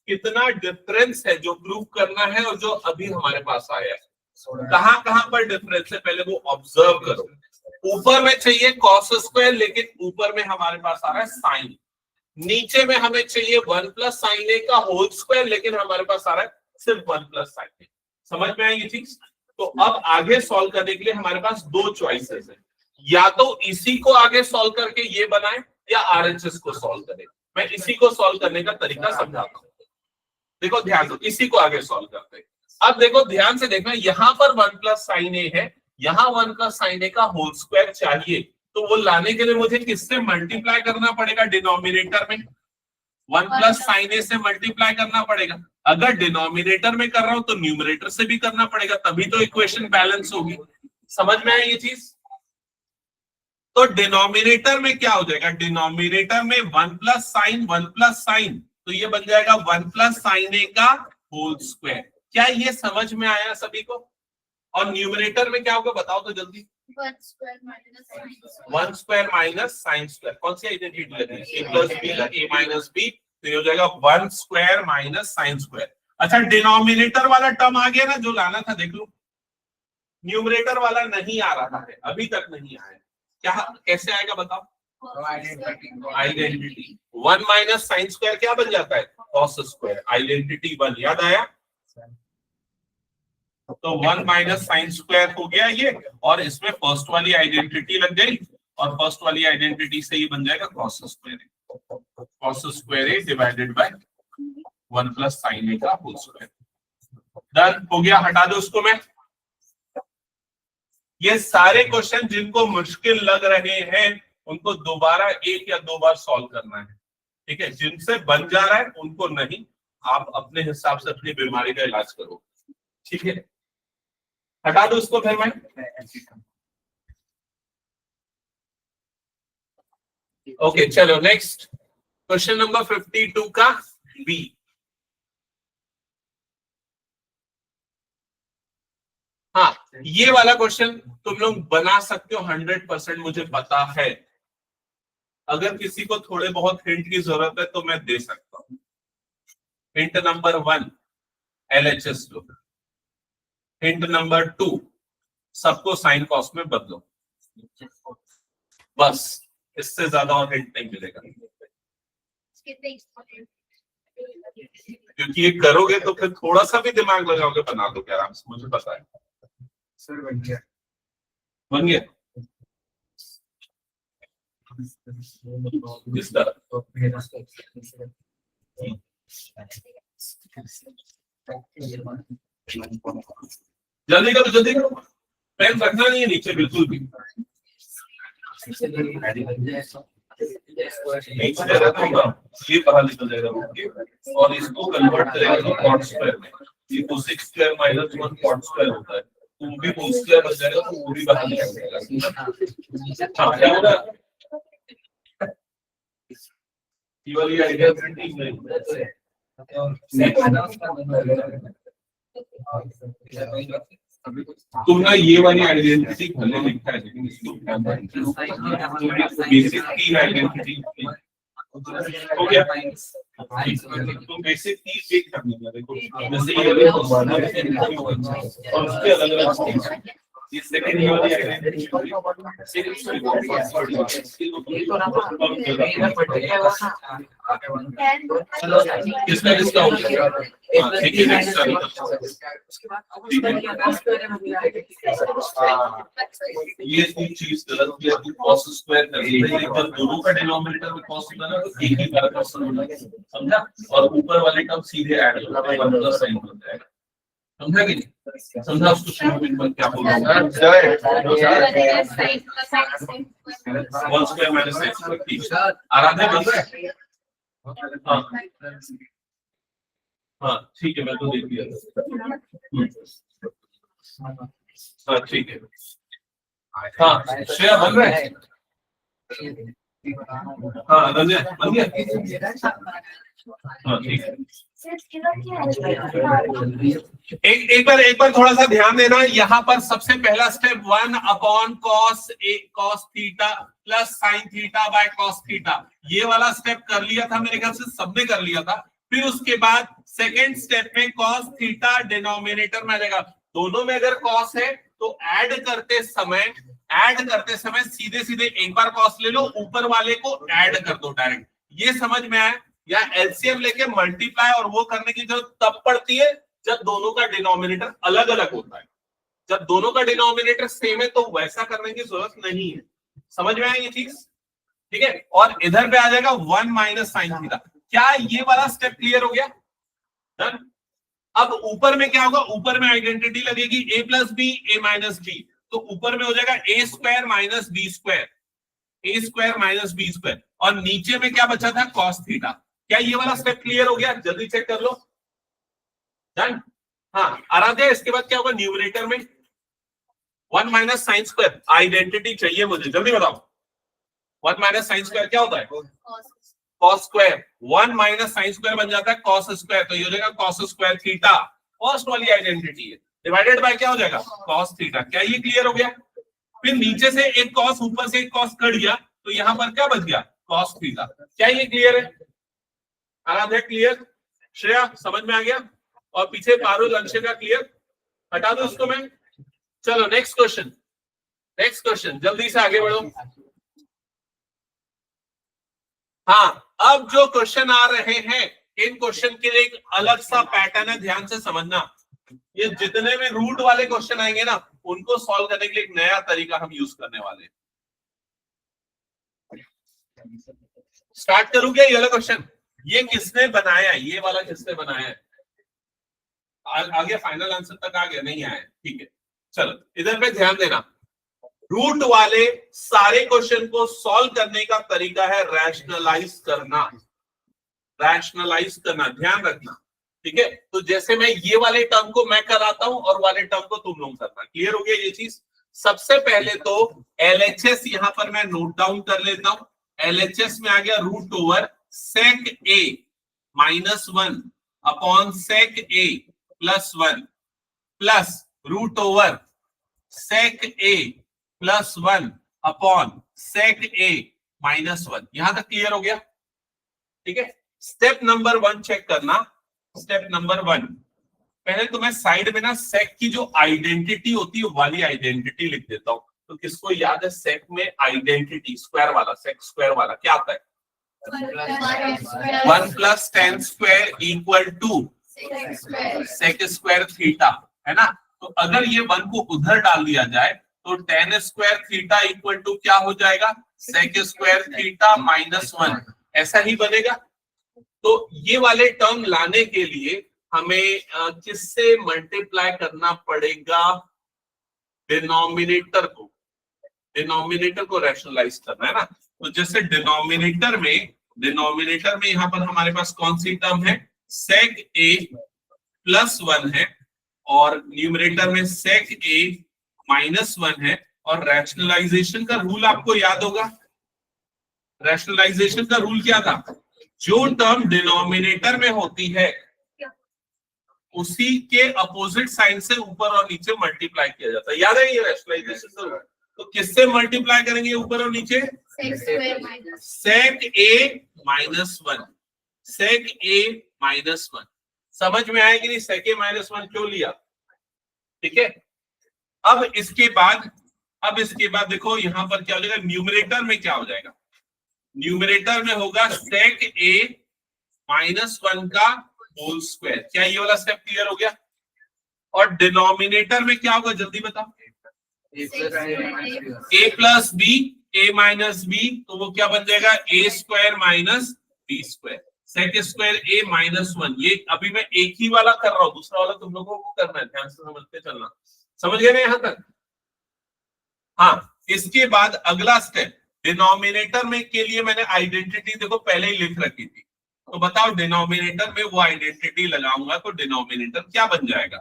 कितना डिफरेंस है जो प्रूफ करना है और जो अभी हमारे पास आया है, कहां कहां पर डिफरेंस है पहले वो ऑब्जर्व करो। ऊपर में चाहिए कॉस स्क्वायर, लेकिन ऊपर में हमारे पास आ रहा है साइन। नीचे में हमें चाहिए 1 प्लस साइन ए का होल स्क्वायर, लेकिन हमारे पास आ रहा है सिर्फ 1 प्लस साइन ए। समझ में आई ये चीज? तो अब आगे सॉल्व करने के लिए हमारे पास दो चॉइसेस है, या तो इसी को आगे सॉल्व करके ये बनाए या आरएचएस को सॉल्व करें। मैं इसी को सॉल्व करने का तरीका समझाता हूँ। देखो ध्यान दो, इसी को आगे सॉल्व करते हैं। अब देखो ध्यान से देखना, यहाँ पर 1 प्लस साइन ए है, यहाँ 1 प्लस साइन ए का होल स्क्वायर चाहिए, तो वो लाने के लिए मुझे किससे मल्टीप्लाई करना पड़ेगा, डिनोमिनेटर में 1 प्लस साइन ए से मल्टीप्लाई करना पड़ेगा। अगर डिनोमिनेटर में कर रहा हूं तो न्यूमरेटर से भी करना पड़ेगा, तभी तो इक्वेशन बैलेंस होगी। समझ में आई ये चीज? तो डिनोमिनेटर में क्या हो जाएगा, डिनोमिनेटर में 1 प्लस साइन 1 प्लस साइन, तो ये बन जाएगा 1 प्लस साइन ए का होल स्क्वायर। क्या ये समझ में आया सभी को? और न्यूमरेटर में क्या होगा बताओ तो जल्दी, 1 square minus sine 1 square minus sine square. कौन सी आइडेंटिटी लगी, ए प्लस बी का ए माइनस बी, तो ये हो जाएगा 1 स्क्वायर माइनस साइन स्क्वायर। अच्छा डिनोमिनेटर वाला टर्म आ गया ना जो लाना था, देख लो न्यूमरेटर वाला नहीं आ रहा है, अभी तक नहीं आया। क्या कैसे आएगा बताओ, आइडेंटिटी 1 माइनस साइन स्क्वायर क्या बन जाता है, कॉस स्क्वायर। आइडेंटिटी 1 याद आया, तो 1 माइनस साइन स्क्वायर हो गया ये, और इसमें फर्स्ट वाली आइडेंटिटी लग गई, और फर्स्ट वाली आइडेंटिटी से ये बन जाएगा cos square A. Cos square A divided by 1 plus sine A का होल स्क्वायर। डन हो गया, हटा दो उसको। मैं ये सारे क्वेश्चन जिनको मुश्किल लग रहे हैं उनको दोबारा एक या दो बार सॉल्व करना है, ठीक है? जिनसे बन जा रहा है उनको नहीं, आप अपने हिसाब से अपनी बीमारी का इलाज करो, ठीक है? हटा दो उसको फिर मैं। ओके चलो नेक्स्ट क्वेश्चन नंबर 52 का बी। हाँ ये वाला क्वेश्चन तुम लोग बना सकते हो 100%, मुझे पता है। अगर किसी को थोड़े बहुत हिंट की जरूरत है तो मैं दे सकता हूं। हिंट नंबर 1 एलएचएस लो, हिंट नंबर 2 सबको साइन कॉस में बदलो, बस इससे ज्यादा और हिंट नहीं मिलेगा। क्योंकि ये करोगे तो फिर थोड़ा सा भी दिमाग लगाओगे बना दो क्या आराम से, मुझे पता है। सर बन गया, बन गया किस तरह, जल्दी करो जल्दी करो, पेन रखना नहीं है नीचे बिल्कुल भी। ये बाहर निकल जाएगा और इसको कन्वर्ट करेगा कॉट स्क्वायर में। ये cosec square minus 1 cot square होता है, तो वो भी कोस स्क्वायर बन जाएगा, तो वो भी बाहर निकल जाएगा। हाँ क्या होगा, ये वाली आइडेंटिटी नहीं तुम ना ये वाली आइडेंटिटी भले लिखा है लेकिन इसको बेसिक की आइडेंटिटी हो गया। तो बेसिक की चेक करनी है, देखो जैसे ये और उसके अलग अलग ये सेकंड वाली आइडेंटिटी किसका किसका हो गया। ठीक है नेक्स्ट ये चीज गलत किया, तू cos स्क्वायर कर लिया, जब दोनों का डिनोमिनेटर में cos होता है ना तो एक ही का cos होता है, समझा? और ऊपर वाले टर्म सीधे ऐड होता है, 1 प्लस साइन होता है। समझा कि नहीं? समझा उसको क्या बोलना है? One square minus sine square, ठीक है। आराध्य बन रहा है? हाँ ठीक है, मैं तो देख लिया। हाँ ठीक है। हाँ श्रेया बन रहा है? हाँ रंजन बन गया? हाँ ठीक है। एक बार थोड़ा सा ध्यान देना, यहाँ पर सबसे पहला step 1/cos theta plus sine theta by cos theta, ये वाला स्टेप कर लिया था मेरे ख्याल से, सबने कर लिया था। फिर उसके बाद सेकेंड स्टेप में कॉस थीटा डिनोमिनेटर में आ जाएगा। दोनों में अगर कॉस है तो ऐड करते समय सीधे सीधे एक बार कॉस ले लो, ऊपर वाले को ऐड कर दो डायरेक्ट। ये समझ में आया? या एलसीएम लेके मल्टीप्लाई और वो करने की जरूरत तब पड़ती है जब दोनों का डिनोमिनेटर अलग अलग होता है। जब दोनों का डिनोमिनेटर सेम है तो वैसा करने की जरूरत नहीं है। समझ में आया ये चीज? ठीक है। और इधर पे आ जाएगा 1 माइनस साइन थीटा। क्या ये वाला स्टेप क्लियर हो गया? डन। अब ऊपर में क्या होगा? ऊपर में आइडेंटिटी लगेगी a plus B A minus B, तो ऊपर में हो जाएगा A square minus B square, A square minus B square, और नीचे में क्या बचा था? Cos theta. क्या ये वाला स्टेप क्लियर हो गया? जल्दी चेक कर लो। डन। हाँ आराध्या, इसके बाद क्या होगा? न्यूमरेटर में 1 माइनस साइन स्क्वायर, आइडेंटिटी चाहिए मुझे, जल्दी बताओ। 1 माइनस साइन स्क्वायर क्या होता है? Cos square. 1 minus sine square बन जाता है कॉस स्क्वायर, तो ये हो जाएगा कॉस स्क्वायर थीटा, फर्स्ट वाली आइडेंटिटी है, डिवाइडेड बाय क्या हो जाएगा? Cos theta. क्या ये क्लियर हो गया? फिर नीचे से एक कॉस, ऊपर से एक कॉस कट गया, तो यहां पर क्या बच गया? Cos theta. क्या ये क्लियर है? आराध्या क्लियर? श्रेया समझ में आ गया? और पीछे पारुल अंशे का क्लियर? हटा दो उसको मैं। चलो नेक्स्ट क्वेश्चन, जल्दी से आगे बढ़ो। हाँ, अब जो क्वेश्चन आ रहे हैं, इन क्वेश्चन के लिए एक अलग सा पैटर्न है, ध्यान से समझना। ये जितने भी रूट वाले क्वेश्चन आएंगे ना, उनको सॉल्व करने के लिए एक नया तरीका हम यूज करने वाले हैं। स्टार्ट करूं क्या? ये वाला क्वेश्चन ये किसने बनाया? ये वाला किसने बनाया है? आगे फाइनल आंसर तक आ गया? नहीं आया? ठीक है, चलो इधर पे ध्यान देना। रूट वाले सारे क्वेश्चन को सॉल्व करने का तरीका है रैशनलाइज करना, ध्यान रखना। ठीक है, तो जैसे मैं ये वाले टर्म को मैं कराता हूं और वाले टर्म को तुम लोग करना। क्लियर हो गया ये चीज? सबसे पहले तो LHS यहां पर मैं नोट डाउन कर लेता हूं। LHS में आ गया root over sec a minus 1 upon sec a plus 1 plus root over sec a plus 1 upon sec a minus 1। यहां तक क्लियर हो गया? ठीक है। स्टेप नंबर 1 चेक करना। स्टेप नंबर 1, पहले तो मैं साइड में ना सेक की जो आइडेंटिटी होती है वाली आइडेंटिटी लिख देता हूं। तो किसको याद है सेक में आइडेंटिटी? स्क्वायर वाला, सेक स्क्वायर वाला क्या आता है? 1 plus tan square equal to sec square theta, है ना? तो अगर ये 1 को उधर डाल दिया जाए तो tan square theta equal to क्या हो जाएगा? सेक स्क्वायर थीटा माइनस 1, ऐसा ही बनेगा। तो ये वाले टर्म लाने के लिए हमें किससे मल्टीप्लाई करना पड़ेगा? डिनोमिनेटर को रैशनलाइज करना है ना। तो जैसे डिनोमिनेटर में यहां पर हमारे पास कौन सी टर्म है? sec a प्लस 1 है, और न्यूमरेटर में sec a माइनस 1 है। और रैशनलाइजेशन का रूल आपको याद होगा। रैशनलाइजेशन का रूल क्या था? जो टर्म डिनोमिनेटर में होती है उसी के अपोजिट साइन से ऊपर और नीचे मल्टीप्लाई किया जाता है। याद है ये रैशनलाइजेशन का रूल? तो किससे मल्टीप्लाई करेंगे ऊपर और नीचे? sec a minus 1, sec a minus 1। समझ में आया कि नहीं? sec a माइनस 1 क्यों लिया? ठीक है। अब इसके बाद देखो यहां पर क्या हो जाएगा? न्यूमरेटर में क्या हो जाएगा? न्यूमरेटर में होगा sec a माइनस 1 का होल स्क्वायर। क्या ये वाला स्टेप क्लियर हो गया? और डिनोमिनेटर में क्या होगा? जल्दी बताओ। a plus B, a minus B, तो वो क्या बन जाएगा? a square minus B square. Sec square A minus 1, ये अभी मैं एक ही वाला कर रहा हूँ, दूसरा वाला तुम लोगों को करना है, ध्यान से समझते चलना। समझ गए ना यहाँ तक? हाँ, इसके बाद अगला स्टेप, डिनोमिनेटर में के लिए मैंने आइडेंटिटी देखो पहले ही लिख रखी थी, तो बताओ डिनोमिनेटर में वो आइडेंटिटी लगाऊंगा तो डिनोमिनेटर क्या बन जाएगा?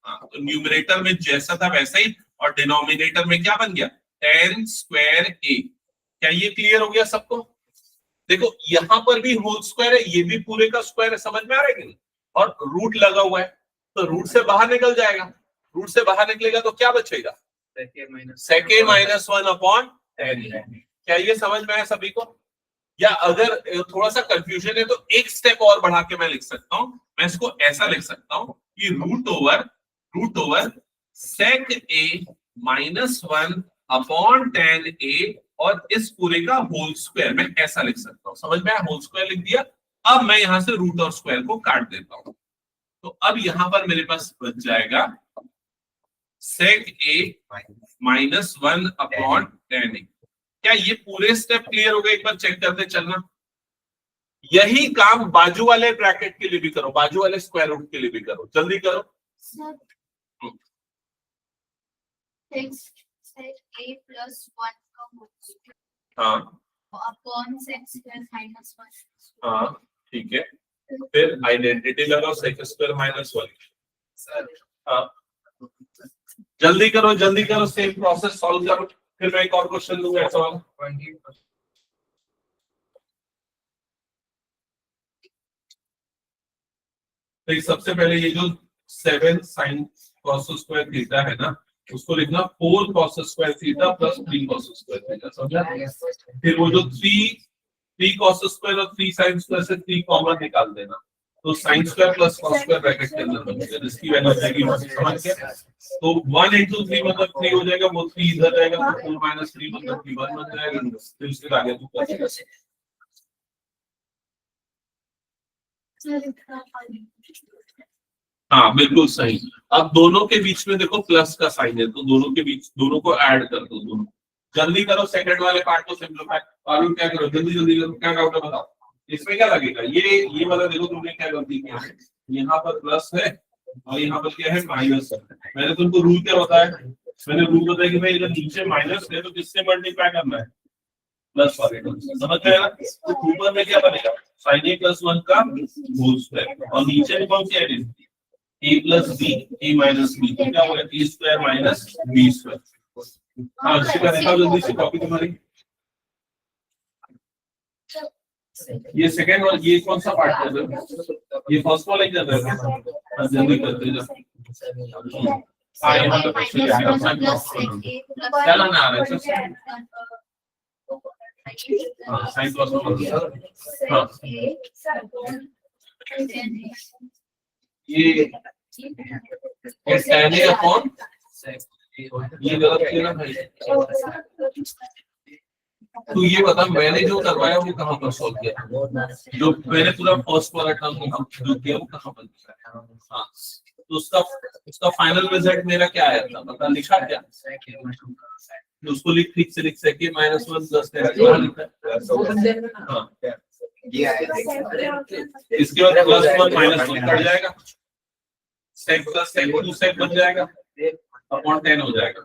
हाँ, तो न्यूमरेटर में जैसा था वैसा ही, और डिनोमिनेटर में क्या बन गया? tan स्क्वायर ए। क्या ये क्लियर हो गया सबको? देखो यहां पर भी होल स्क्वायर है, ये भी पूरे का स्क्वायर है, समझ में आ रहा है कि नहीं? और रूट लगा हुआ है, तो रूट से बाहर निकल जाएगा, रूट से बाहर निकलेगा तो क्या बचेगा? सेक ए माइनस 1 अपॉन tan ए। क्या ये समझ में आया सभी को? या अगर थोड़ा सा कंफ्यूजन है तो एक स्टेप और बढ़ा के मैं लिख सकता हूं, मैं इसको ऐसा लिख सकता हूं कि रूट ओवर सेक ए माइनस 1 अपॉन tan ए, और इस पूरे का होल स्क्वायर मैं ऐसा लिख सकता हूं। समझ में आया? होल स्क्वायर लिख दिया। अब मैं यहां से रूट और स्क्वायर को काट देता हूं, तो अब यहां पर मेरे पास बच जाएगा सेक ए माइनस 1 अपॉन tan ए। क्या ये पूरे स्टेप क्लियर हो गए? एक बार चेक करते चलना। यही काम बाजू वाले ब्रैकेट के लिए भी करो, बाजू वाले स्क्वायर रूट के लिए भी करो, जल्दी करो। सर सेक ए प्लस 1 का होल स्क्वायर हाँ अपॉन सेक स्क्वायर माइनस 1। हाँ ठीक है, फिर आइडेंटिटी लगाओ सेक स्क्वायर माइनस 1। हाँ जल्दी करो, सेम प्रोसेस सॉल्व करो, फिर मैं एक और क्वेश्चन दूंगा ऐसा वाला। तो सबसे पहले ये जो 7 sin cos स्क्वायर थीटा है ना, उसको लिखना 4 cos square theta plus 3 cos square theta, समझा? फिर वो जो 3 cos स्क्वायर और 3 sin स्क्वायर से 3 कॉमन निकाल देना, तो sin square plus cos square bracket के अंदर बन जाएगा, जिसकी वैल्यू जाएगी 1, समझ गया? तो 1 into 3 मतलब 3 हो जाएगा, वो 3 इधर जाएगा, तो 4 minus 3 मतलब 1 बन जाएगा। फिर उसके आगे तू कर हाँ बिल्कुल सही। अब दोनों के बीच में देखो प्लस का साइन है, तो दोनों के बीच दोनों को ऐड कर दो, दोनों। जल्दी करो, सेकंड वाले पार्ट को सिंपलीफाई। और क्या करो, जल्दी करो, क्या डाउट है बताओ? इसमें क्या लगेगा? ये वाला देखो, तुमने क्या गलती किया है, यहाँ पर प्लस है और यहाँ पर क्या है, माइनस है। मैंने तुमको रूल क्या बताया? मैंने रूल बताया कि भाई अगर नीचे माइनस है तो किससे मल्टीप्लाई करना है? प्लस वाले को, समझ गए ना? तो ऊपर में क्या बनेगा? sin a प्लस 1 का होल स्क्वायर, और नीचे में कौन सी identity? a plus b, a minus b, तो क्या होगा? a square minus b square. हाँ अच्छी बात है, जल्दी से कॉपी तुम्हारी। ये सेकंड और ये कौन सा पार्ट कर रहे हो? ये फर्स्ट वाला ही कर रहे हो? जल्दी करते जाओ। हाँ यहाँ पे क्या लाना आ रहा है? हाँ साइन कॉस हाँ ये tan a अपॉन, ये गलत किया ना भाई। तो ये बता, मैंने जो करवाया वो कहाँ पर सॉल्व किया? जो मैंने पूरा फर्स्ट वाला टर्म जो किया वो कहाँ पर किया? हाँ तो उसका फाइनल रिजल्ट मेरा क्या आया था पता? लिखा क्या? तो उसको ठीक से लिख सके माइनस 1 प्लस हाँ, इसके बाद प्लस 1 माइनस 1 कट जाएगा, सेक प्लस सेक 2 सेक बन जाएगा, अपॉन 10 हो जाएगा।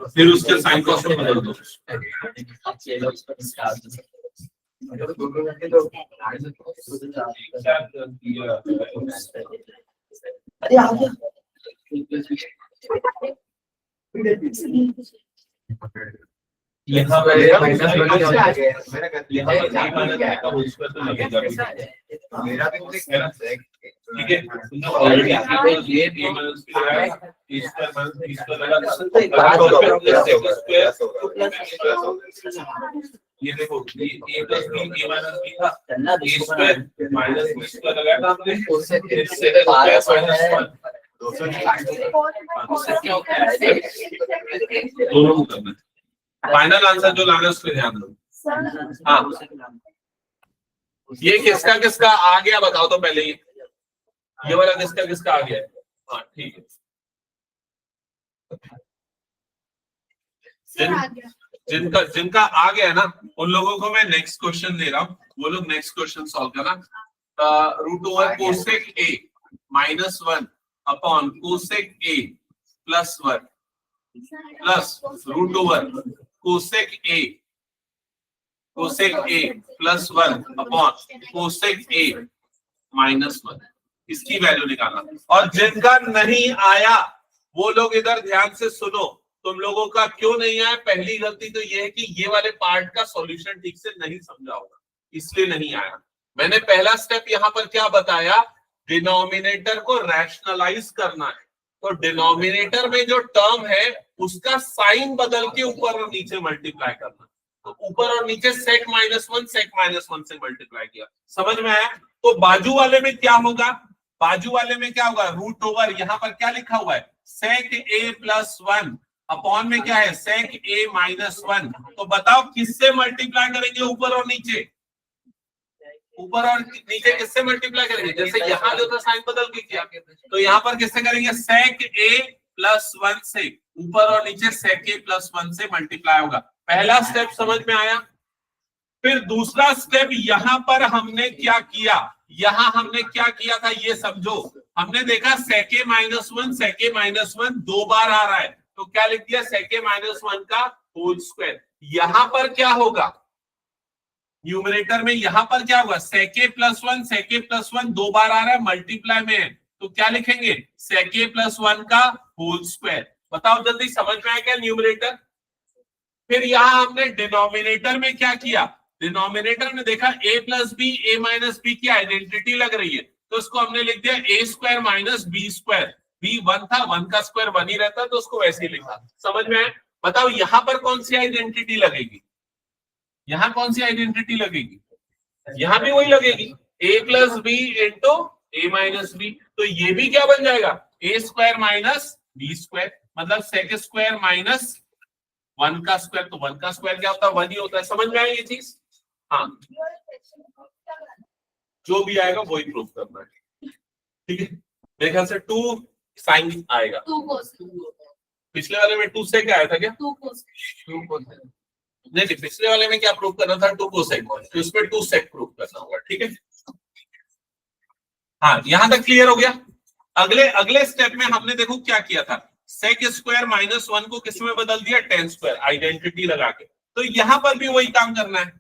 फिर उसके साइन कॉस में बदल दो। यहाँ पर मेरा भी ठीक है, ऑलरेडी ये देखो, ये a plus b, a minus b था, a square minus b square लगाया था हमने, इससे दोनों को करना है। फाइनल आंसर जो लाना है उस पर ध्यान दो। हाँ ये किसका किसका आ गया बताओ तो पहले, ये वाला किसका किसका आ गया? हाँ ठीक है, जिनका जिनका आ गया ना उन लोगों को मैं नेक्स्ट क्वेश्चन दे रहा हूँ, वो लोग नेक्स्ट क्वेश्चन सॉल्व करना। Root over cosec A minus 1 upon cosec A plus 1 plus root over cosec A plus 1 upon cosec A minus 1, इसकी वैल्यू निकालना। और जिनका नहीं आया वो लोग इधर ध्यान से सुनो, तुम लोगों का क्यों नहीं आया, पहली गलती तो ये है कि ये वाले पार्ट का सॉल्यूशन ठीक से नहीं समझा होगा, इसलिए नहीं आया। मैंने पहला स्टेप यहाँ पर क्या बताया, डिनोमिनेटर को रैशनलाइज करना है। तो डिनोमिनेटर में जो टर्म है उसका साइन बदल के ऊपर और नीचे मल्टीप्लाई करना। तो ऊपर और नीचे sec -1 sec -1 से मल्टीप्लाई किया, समझ में आया। तो बाजू वाले में क्या होगा, बाजू वाले में क्या होगा, रूट ओवर यहाँ पर क्या लिखा हुआ है sec a प्लस 1 अपॉन में क्या है sec a माइनस 1। तो बताओ किससे मल्टीप्लाई करेंगे, ऊपर और नीचे, ऊपर और नीचे किससे मल्टीप्लाई करेंगे, जैसे यहाँ जो था साइन बदल के किया, तो यहाँ पर किससे करेंगे sec a प्लस 1 से, ऊपर और नीचे sec a प्लस 1 से मल्टीप्लाई होगा। पहला स्टेप समझ में आया। फिर दूसरा स्टेप यहाँ पर हमने क्या किया, यहाँ हमने क्या किया था ये समझो। हमने देखा sec a माइनस 1 दो बार आ रहा है, तो क्या लिख दिया sec a माइनस 1 का होल स्क्वायर। यहाँ पर क्या होगा, न्यूमरेटर में यहाँ पर क्या होगा sec a प्लस 1 दो बार आ रहा है, मल्टीप्लाई में है, तो क्या लिखेंगे sec a प्लस 1 का होल स्क्वायर। बताओ जल्दी, समझ में आया क्या न्यूमरेटर। फिर यहाँ हमने डिनोमिनेटर में क्या किया, डिनोमिनेटर में देखा a plus B a minus B की आइडेंटिटी लग रही है, तो उसको हमने लिख दिया a square minus B square. b 1 था, 1 का स्क्वायर 1 ही रहता, तो उसको वैसे ही लिखा। समझ में आया। बताओ यहाँ पर कौन सी आइडेंटिटी लगेगी, यहाँ कौन सी आइडेंटिटी लगेगी, यहाँ भी वही लगेगी a plus B into a minus B. तो ये भी क्या बन जाएगा a square minus B square, मतलब sec स्क्वायर माइनस 1 का स्क्वायर। तो 1 का स्क्वायर क्या होता है 1 ही होता है। समझ में आया ये चीज। हाँ, जो भी आएगा वही प्रूफ करना है, ठीक है। मेरे ख्याल से 2 साइन आएगा, पिछले वाले में 2 सेक आया था क्या, 2 नहीं, पिछले वाले में क्या प्रूफ करना था 2 कोसेक, तो इसमें 2 सेक प्रूफ करना होगा, ठीक है। हाँ, यहां तक क्लियर हो गया। अगले स्टेप में हमने देखो क्या किया था, sec स्क्वायर माइनस 1 को किस में बदल दिया, tan स्क्वायर, आइडेंटिटी लगा के। तो यहां पर भी वही काम करना है,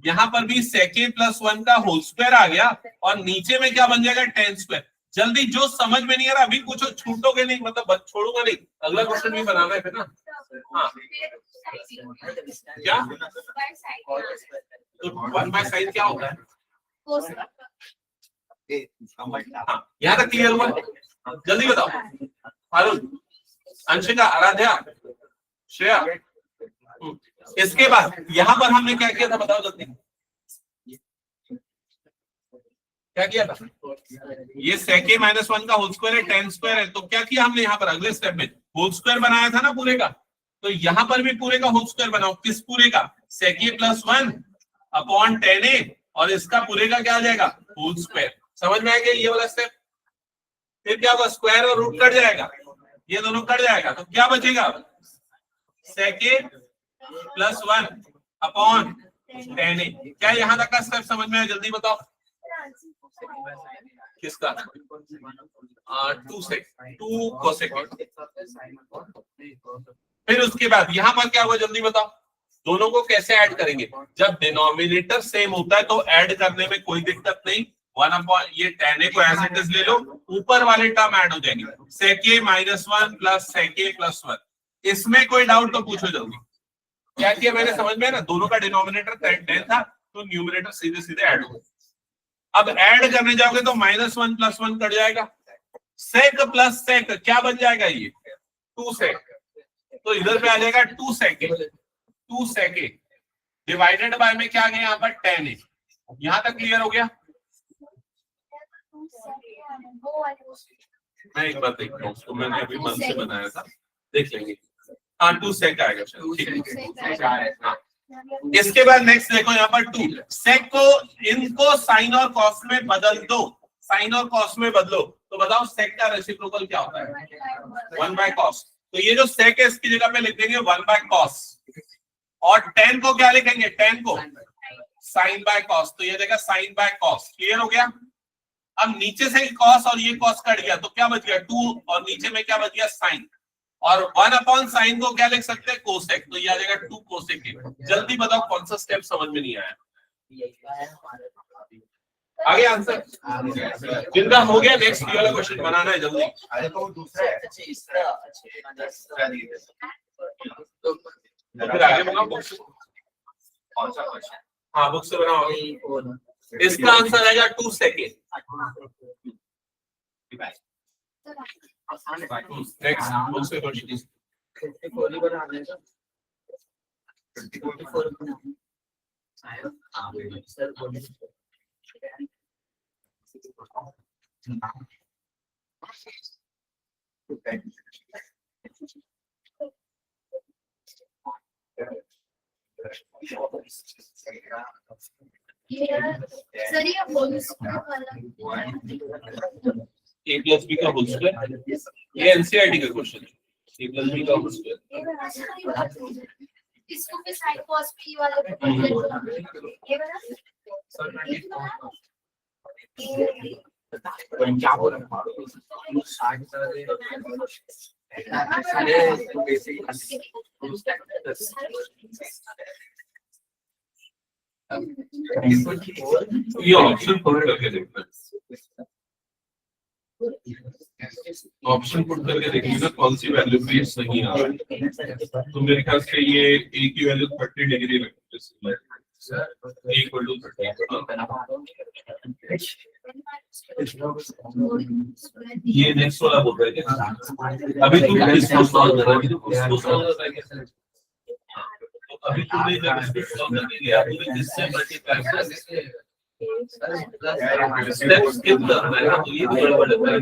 यहां पर भी sec a प्लस 1 का होल स्क्वायर आ गया और नीचे में क्या बन जाएगा tan स्क्वायर। जल्दी, जो समझ में नहीं आ रहा अभी कुछ छूटोगे नहीं, मतलब छोड़ूंगा नहीं, अगला क्वेश्चन भी बनाना है फिर ना। हाँ, क्या तो 1 बाय साइन क्या होता है, हाँ, यहाँ तक क्लियर हुआ। जल्दी बताओ, अरुण, अंशिका, आराध्या, श्रेया। इसके बाद यहाँ पर हमने क्या किया था बताओ जल्दी, क्या किया था, ये sec a माइनस 1 का होल स्क्वायर है, tan स्क्वायर है, तो क्या किया हमने यहाँ पर अगले स्टेप में होल स्क्वायर बनाया था ना पूरे का, तो यहाँ पर भी पूरे का होल स्क्वायर बनाओ। किस पूरे का, sec a plus 1 upon tan a, और इसका पूरे का क्या आ जाएगा होल स्क्वायर। समझ में आएगा ये वाला स्टेप। फिर क्या होगा, स्क्वायर और रूट कट जाएगा, ये दोनों कट जाएगा, तो क्या बचेगा sec a plus 1 upon tan a। क्या यहाँ तक का स्टेप समझ में आया, जल्दी बताओ। किसका 2 sec 2 cosec। फिर उसके बाद यहाँ पर क्या हुआ जल्दी बताओ, दोनों को कैसे ऐड करेंगे, जब डिनोमिनेटर सेम होता है तो ऐड करने में कोई दिक्कत नहीं। 1 अपॉन ये tan a को एज इट इज ले लो, ऊपर वाले टर्म ऐड हो जाएंगे, sec a minus 1 plus sec a plus 1। इसमें कोई डाउट तो पूछो जल्दी। क्या किया मैंने, समझ में ना, दोनों का डिनोमिनेटर tan था तो न्यूमरेटर सीधे सीधे ऐड हो। अब ऐड करने जाओगे तो -1 प्लस 1 कट जाएगा, sec प्लस sec क्या बन जाएगा, ये 2 sec, तो इधर पे आ जाएगा 2 sec a डिवाइडेड बाय में क्या आ गया यहाँ पर tan a। यहाँ तक क्लियर हो गया। मैं एक बार देखता हूँ, उसको मैंने अभी मन से बनाया था, देख लेंगे। हाँ, 2 sec आएगा, ठीक है। इसके बाद नेक्स्ट देखो यहाँ पर 2 sec को इनको साइन और कॉस में बदल दो, साइन और कॉस में बदलो, तो बताओ sec का रेसिप्रोकल क्या होता है 1 बाय कॉस। तो ये जो sec है इसकी जगह पे लिख देंगे 1 बाय कॉस, और 10 को क्या लिखेंगे? 10 को साइन बाय कॉस, तो ये देगा साइन बाय कॉस। क्लियर हो गया? अब नीचे से कॉस और ये कॉस कट गया तो क्या बच गया? 2 और नीचे में क्या बच गया? साइन। और 1 अपॉन साइन को क्या लिख सकते हैं? कोसेक, तो ये आ जाएगा 2 कोसेक। जल्दी बताओ कौन सा स्टेप समझ में नहीं आया? आगे आंसर जिनका हो गया नेक्स्ट ये वाला क्वेश्चन बनाना है जल्दी। अरे तो दूसरा है। तो फिर आगे बनाओ बुक से। कौन सा क्वेश्चन? हाँ बुक से बनाओ। इसका आंसर आएगा 2 सेकेंड। नेक्स्ट बुक से क्वेश्चन। सर ये होल स्क्वायर वाला a plus b का होल स्क्वायर, ये एनसीईआरटी का क्वेश्चन है। a plus b का होल स्क्वायर इसको भी साइन कॉस p वाला ये वाला क्या बोल रहा ये ऑप्शन पुट करके देखना, ऑप्शन पुट करके देखिए ना कौन सी वैल्यू पे सही आ रहा है। तो मेरे ख्याल से ये a की वैल्यू 30 डिग्री लगती है, इक्वल टू 30। ये नेक्स्ट वाला बोल रहे थे अभी तुम इसको सॉल्व कर रहे हो, इसको सॉल्व कर अभी तुमने जब इसको सॉल्व करके गया तुमने इससे मल्टीप्लाई कर स्टेप स्किप करना है, तो ये गड़बड़ है।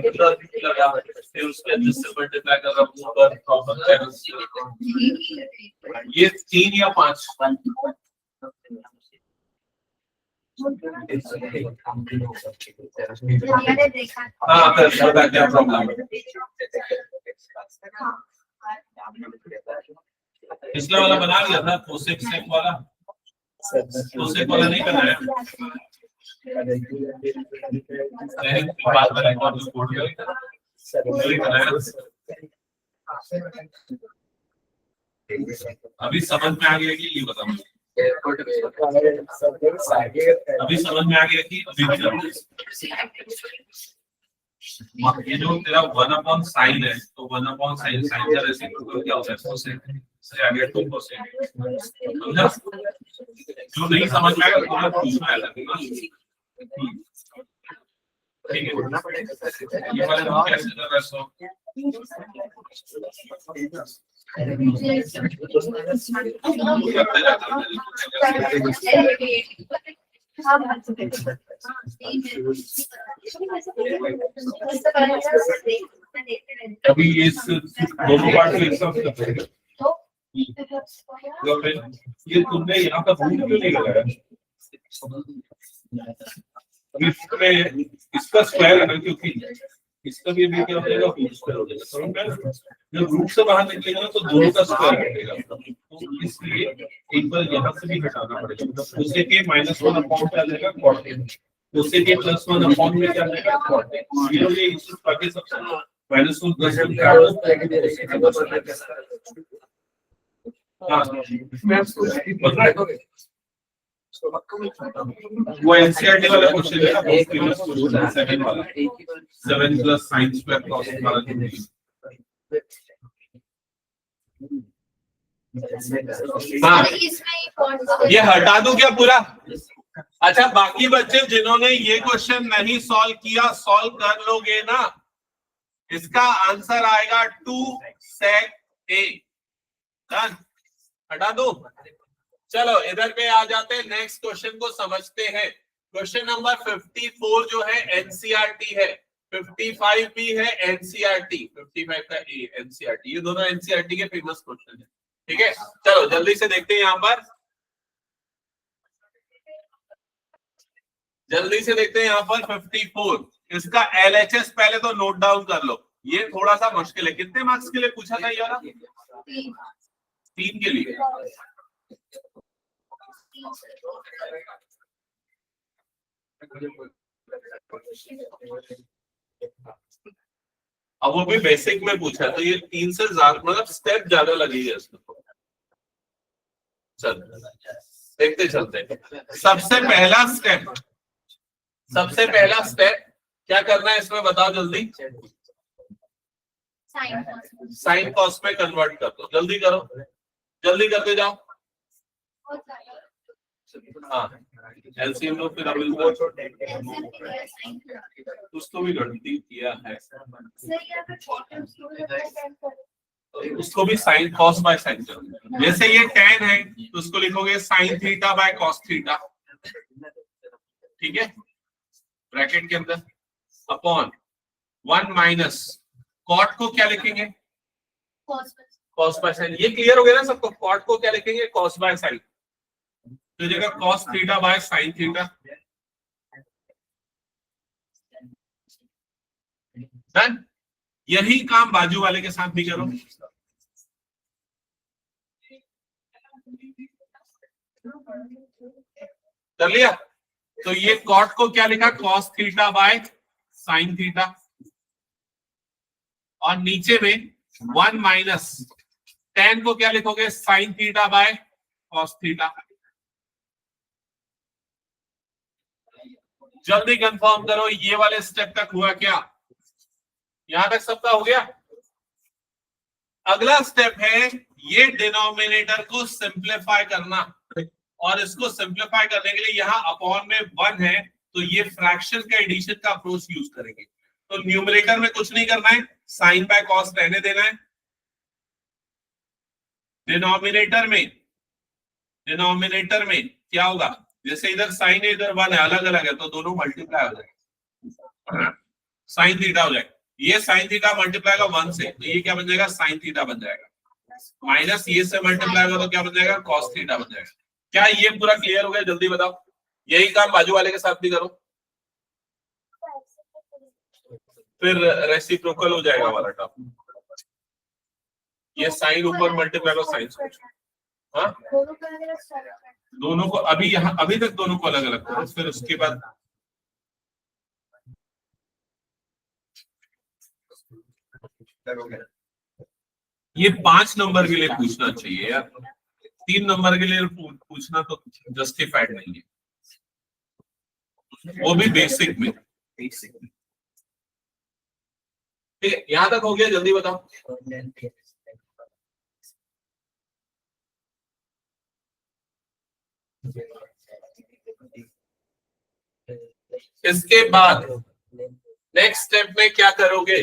लगा फिर उसके जिससे मल्टीप्लाई कर रहा हूं पर प्रॉब्लम है। ये 3 या 5 मैंने देखा हाँ कर पता क्या प्रॉब्लम है। पिछला वाला बना लिया था कोसेक सेक वाला, कोसेक वाला नहीं बनाया। नहीं बात में रिकॉर्ड कोड बनाया। अभी समझ में आ गया कि ये बताओ, अभी समझ में आ गया कि ये जो तेरा 1 अपॉन साइन है तो 1 अपॉन साइन साइन का रेसिप्रोकल क्या होता है? कोसेक से आगे 2 कोसेक। समझा? जो नहीं समझ में आएगा तो मैं पूछना है। ठीक है ये वाला हम कैसे कर रहे हैं? अभी ये दोनों पार्ट को एक साथ करते हैं। ये तुमने यहाँ पर रूट क्यों नहीं लगाया? इसमें इसका स्क्वायर है ना, क्योंकि इसका भी क्या हो जाएगा? रूट स्क्वायर हो जाएगा। जब रूट से बाहर निकलेगा ना तो दोनों का स्क्वायर हटेगा, तो इसलिए एक बार यहाँ से भी हटाना पड़ेगा। उससे के -1 अपॉन क्या आ जाएगा? 40। उससे के +1 अपॉन में क्या आ जाएगा? 40। ये हो गया इस बाकी सब -1 +1 वो एनसीईआरटी वाला क्वेश्चन है ना, 7 वाला 7 प्लस साइन स्क्वायर कॉस वाला। हाँ ये हटा दूं क्या पूरा? अच्छा बाकी बच्चे जिन्होंने ये क्वेश्चन नहीं सॉल्व किया सॉल्व कर लोगे ना? इसका आंसर आएगा 2 sec a। डन, हटा दो। चलो इधर पे आ जाते हैं, नेक्स्ट क्वेश्चन को समझते हैं। क्वेश्चन नंबर 54 जो है एनसीईआरटी है, 55 भी है एनसीईआरटी, 55 का ए एनसीईआरटी, ये दोनों एनसीईआरटी के फेमस क्वेश्चन है। ठीक है चलो जल्दी से देखते हैं, यहाँ पर जल्दी से देखते हैं। यहाँ पर 54 इसका LHS पहले तो नोट डाउन कर लो, ये थोड़ा सा मुश्किल है। कितने मार्क्स के लिए पूछा था ये वाला? 3 के लिए। अब वो भी बेसिक में पूछा है, तो ये 3 से ज्यादा मतलब स्टेप ज्यादा लगेगा इसमें। चल देखते चलते हैं। सबसे पहला स्टेप क्या करना है इसमें बताओ जल्दी। साइन कॉस में कन्वर्ट कर दो, जल्दी करो, जल्दी करते जाओ। हाँ एलसीएम लो, फिर उसको भी गलती किया है, उसको भी साइन कॉस बाय साइन करो। जैसे ये tan है तो उसको लिखोगे sine theta by cos theta, ठीक है, ब्रैकेट के अंदर अपॉन 1 माइनस कॉट को क्या लिखेंगे कॉस बाय साइन। ये क्लियर हो गया ना सबको। कॉट को क्या लिखेंगे कॉस बाय साइन, तो जगह cos theta by sine theta. Done. यही काम बाजू वाले के साथ भी करो। कर लिया। तो ये कॉट को क्या लिखा cos theta by sine theta, और नीचे में 1 माइनस tan को क्या लिखोगे sine theta by cos theta. जल्दी कंफर्म करो ये वाले स्टेप तक हुआ क्या? यहां तक सबका हो गया। अगला स्टेप है ये डिनोमिनेटर को सिंप्लीफाई करना, और इसको सिंप्लीफाई करने के लिए यहाँ अपॉन में 1 है तो ये फ्रैक्शन का एडिशन का अप्रोच यूज करेंगे। तो न्यूमरेटर में कुछ नहीं करना है, साइन बाय कॉस रहने देना है। डिनोमिनेटर में क्या होगा, जैसे इधर साइन है इधर 1 है, अलग अलग है तो दोनों मल्टीप्लाई हो जाएगा, साइन थीटा हो जाएगा। ये साइन थीटा मल्टीप्लाई का 1 से, तो ये क्या बन जाएगा साइन थीटा बन जाएगा, माइनस ये से मल्टीप्लाई होगा तो क्या बन जाएगा कॉस थीटा बन जाएगा। क्या ये पूरा क्लियर हो गया? जल्दी बताओ। यही काम बाजू वाले के साथ भी करो, फिर रेसिप्रोकल हो जाएगा वाला टर्म। ये साइन ऊपर मल्टीप्लाई का साइन स्क्वायर। हाँ दोनों को अभी यहाँ अभी तक दोनों को अलग अलग करो, फिर उसके बाद ये 5 नंबर के लिए पूछना चाहिए यार, 3 नंबर के लिए पूछना तो जस्टिफाइड नहीं है, वो भी बेसिक में। ठीक है, यहां तक हो गया? जल्दी बताओ। इसके बाद नेक्स्ट स्टेप में क्या करोगे?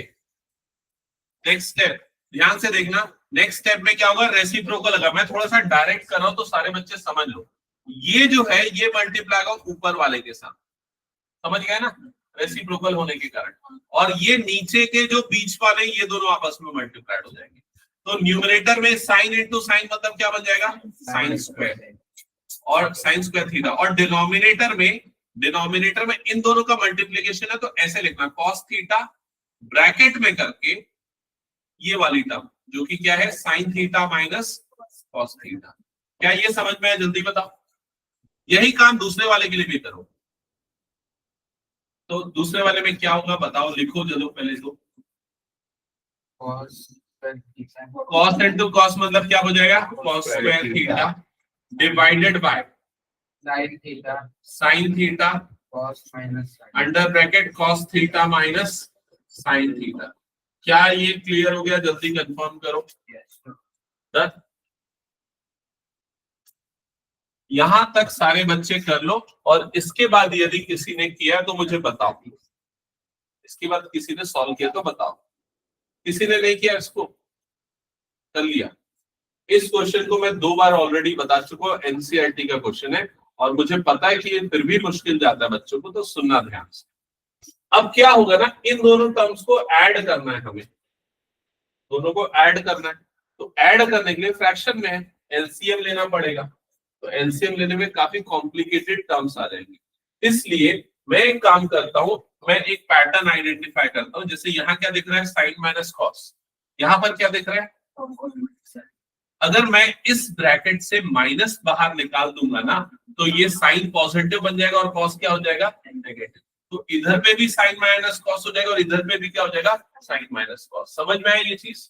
नेक्स्ट स्टेप ध्यान से देखना, नेक्स्ट स्टेप में क्या होगा, रेसिप्रोकल होगा। मैं थोड़ा सा डायरेक्ट कर रहा हूं तो सारे बच्चे समझ लो। ये जो है ये मल्टीप्लाई का ऊपर वाले के साथ, समझ गए ना, रेसिप्रोकल होने के कारण। और ये नीचे के जो बीच वाले ये दोनों आपस में मल्टीप्लाइड हो जाएंगे। तो न्यूमरेटर में साइन इंटू साइन मतलब क्या बन जाएगा साइन स्क्वायर, और साइन स्क्वायर थीटा। और डिनोमिनेटर में इन दोनों का मल्टीप्लिकेशन है तो ऐसे लिखना कॉस थीटा ब्रैकेट में करके ये वाली टर्म जो कि क्या है sign theta minus cos theta. क्या ये समझ में है? जल्दी बताओ। यही काम दूसरे वाले के लिए भी करो। तो दूसरे वाले में क्या होगा बताओ, लिखो जल्दी पहले तो। कॉस इंटू कॉस मतलब क्या हो जाएगा cos square theta divided by sine theta under bracket cos theta minus sine theta. क्या ये क्लियर हो गया? जल्दी कंफर्म करो। यहां तक सारे बच्चे कर लो, और इसके बाद यदि किसी ने किया तो मुझे बताओ। इसके बाद किसी ने सॉल्व किया तो बताओ, किसी ने नहीं किया इसको कर लिया। इस क्वेश्चन को मैं 2 बार ऑलरेडी बता चुका हूं, एनसीईआरटी का क्वेश्चन है और मुझे पता है कि ये फिर भी मुश्किल जाता है बच्चों को, तो सुनना ध्यान से। अब क्या होगा ना, इन दोनों टर्म्स को ऐड करना है, हमें दोनों को ऐड करना है। तो ऐड करने के लिए फ्रैक्शन में है, एलसीएम लेना पड़ेगा। तो एलसीएम लेने में काफी कॉम्प्लिकेटेड टर्म्स आ जाएंगे। इसलिए मैं एक काम करता हूं, मैं एक पैटर्न आइडेंटिफाई करता हूं। जैसे यहाँ क्या दिख रहा है साइन माइनस कॉस, यहाँ पर क्या दिख रहा है। अगर मैं इस ब्रैकेट से माइनस बाहर निकाल दूंगा ना तो ये साइन पॉजिटिव बन जाएगा और कॉस क्या हो जाएगा, नेगेटिव। तो इधर पे भी साइन माइनस कॉस हो जाएगा और इधर पे भी क्या हो जाएगा, साइन माइनस कॉस। समझ में आया ये चीज?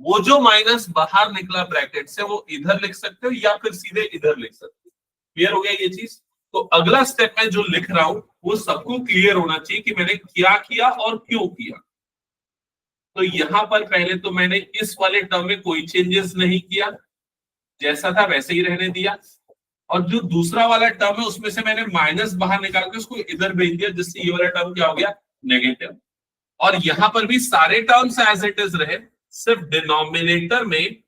वो जो माइनस बाहर निकला ब्रैकेट से वो इधर लिख सकते हो या फिर सीधे इधर लिख सकते हो। क्लियर हो गया ये चीज? तो अगला स्टेप में जो लिख रहा हूं वो सबको क्लियर होना चाहिए कि मैंने क्या किया और क्यों किया। तो यहां पर पहले तो मैंने इस वाले टर्म में कोई चेंजेस नहीं किया, जैसा था वैसे ही रहने दिया। और जो दूसरा वाला टर्म है उसमें से मैंने माइनस बाहर निकाल के उसको इधर भेज दिया, जिससे ये वाला टर्म क्या हो गया, नेगेटिव। और यहां पर भी सारे टर्म्स एज इट इज रहे, सिर्फ डिनोमिनेटर में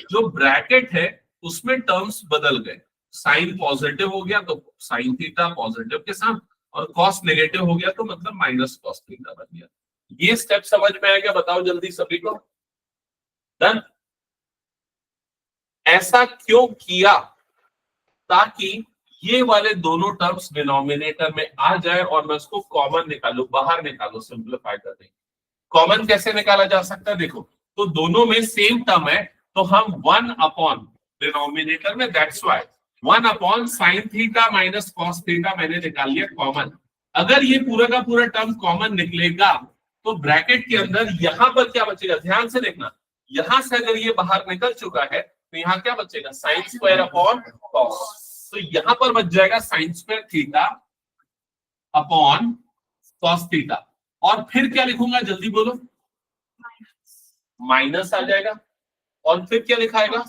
जो ब्रैकेट है उसमें टर्म्स बदल गए। साइन पॉजिटिव हो गया तो साइन थीटा पॉजिटिव के साथ, और कॉस नेगेटिव हो गया तो मतलब माइनस कॉस थीटा बन गया। ये स्टेप समझ में आया क्या? बताओ जल्दी सभी को। डन? ऐसा क्यों किया? ताकि ये वाले दोनों टर्म्स डिनोमिनेटर में आ जाए और मैं उसको कॉमन निकालू, बाहर निकालू, सिंप्लीफाई कर दें। कॉमन कैसे निकाला जा सकता है? देखो, तो दोनों में सेम टर्म है तो हम 1 अपॉन डिनोमिनेटर में, that's why 1 upon sine theta minus cos theta मैंने निकाल लिया कॉमन। अगर ये पूरा का पूरा टर्म कॉमन निकलेगा तो ब्रैकेट के अंदर यहां पर क्या बचेगा, ध्यान से देखना। यहां से अगर ये बाहर निकल चुका है तो यहाँ क्या बचेगा, साइन स्क्वायर अपॉन कॉस। तो यहां पर बच जाएगा sine square theta upon cos theta. और फिर क्या लिखूंगा, जल्दी बोलो। माइनस आ जाएगा और फिर क्या लिखाएगा,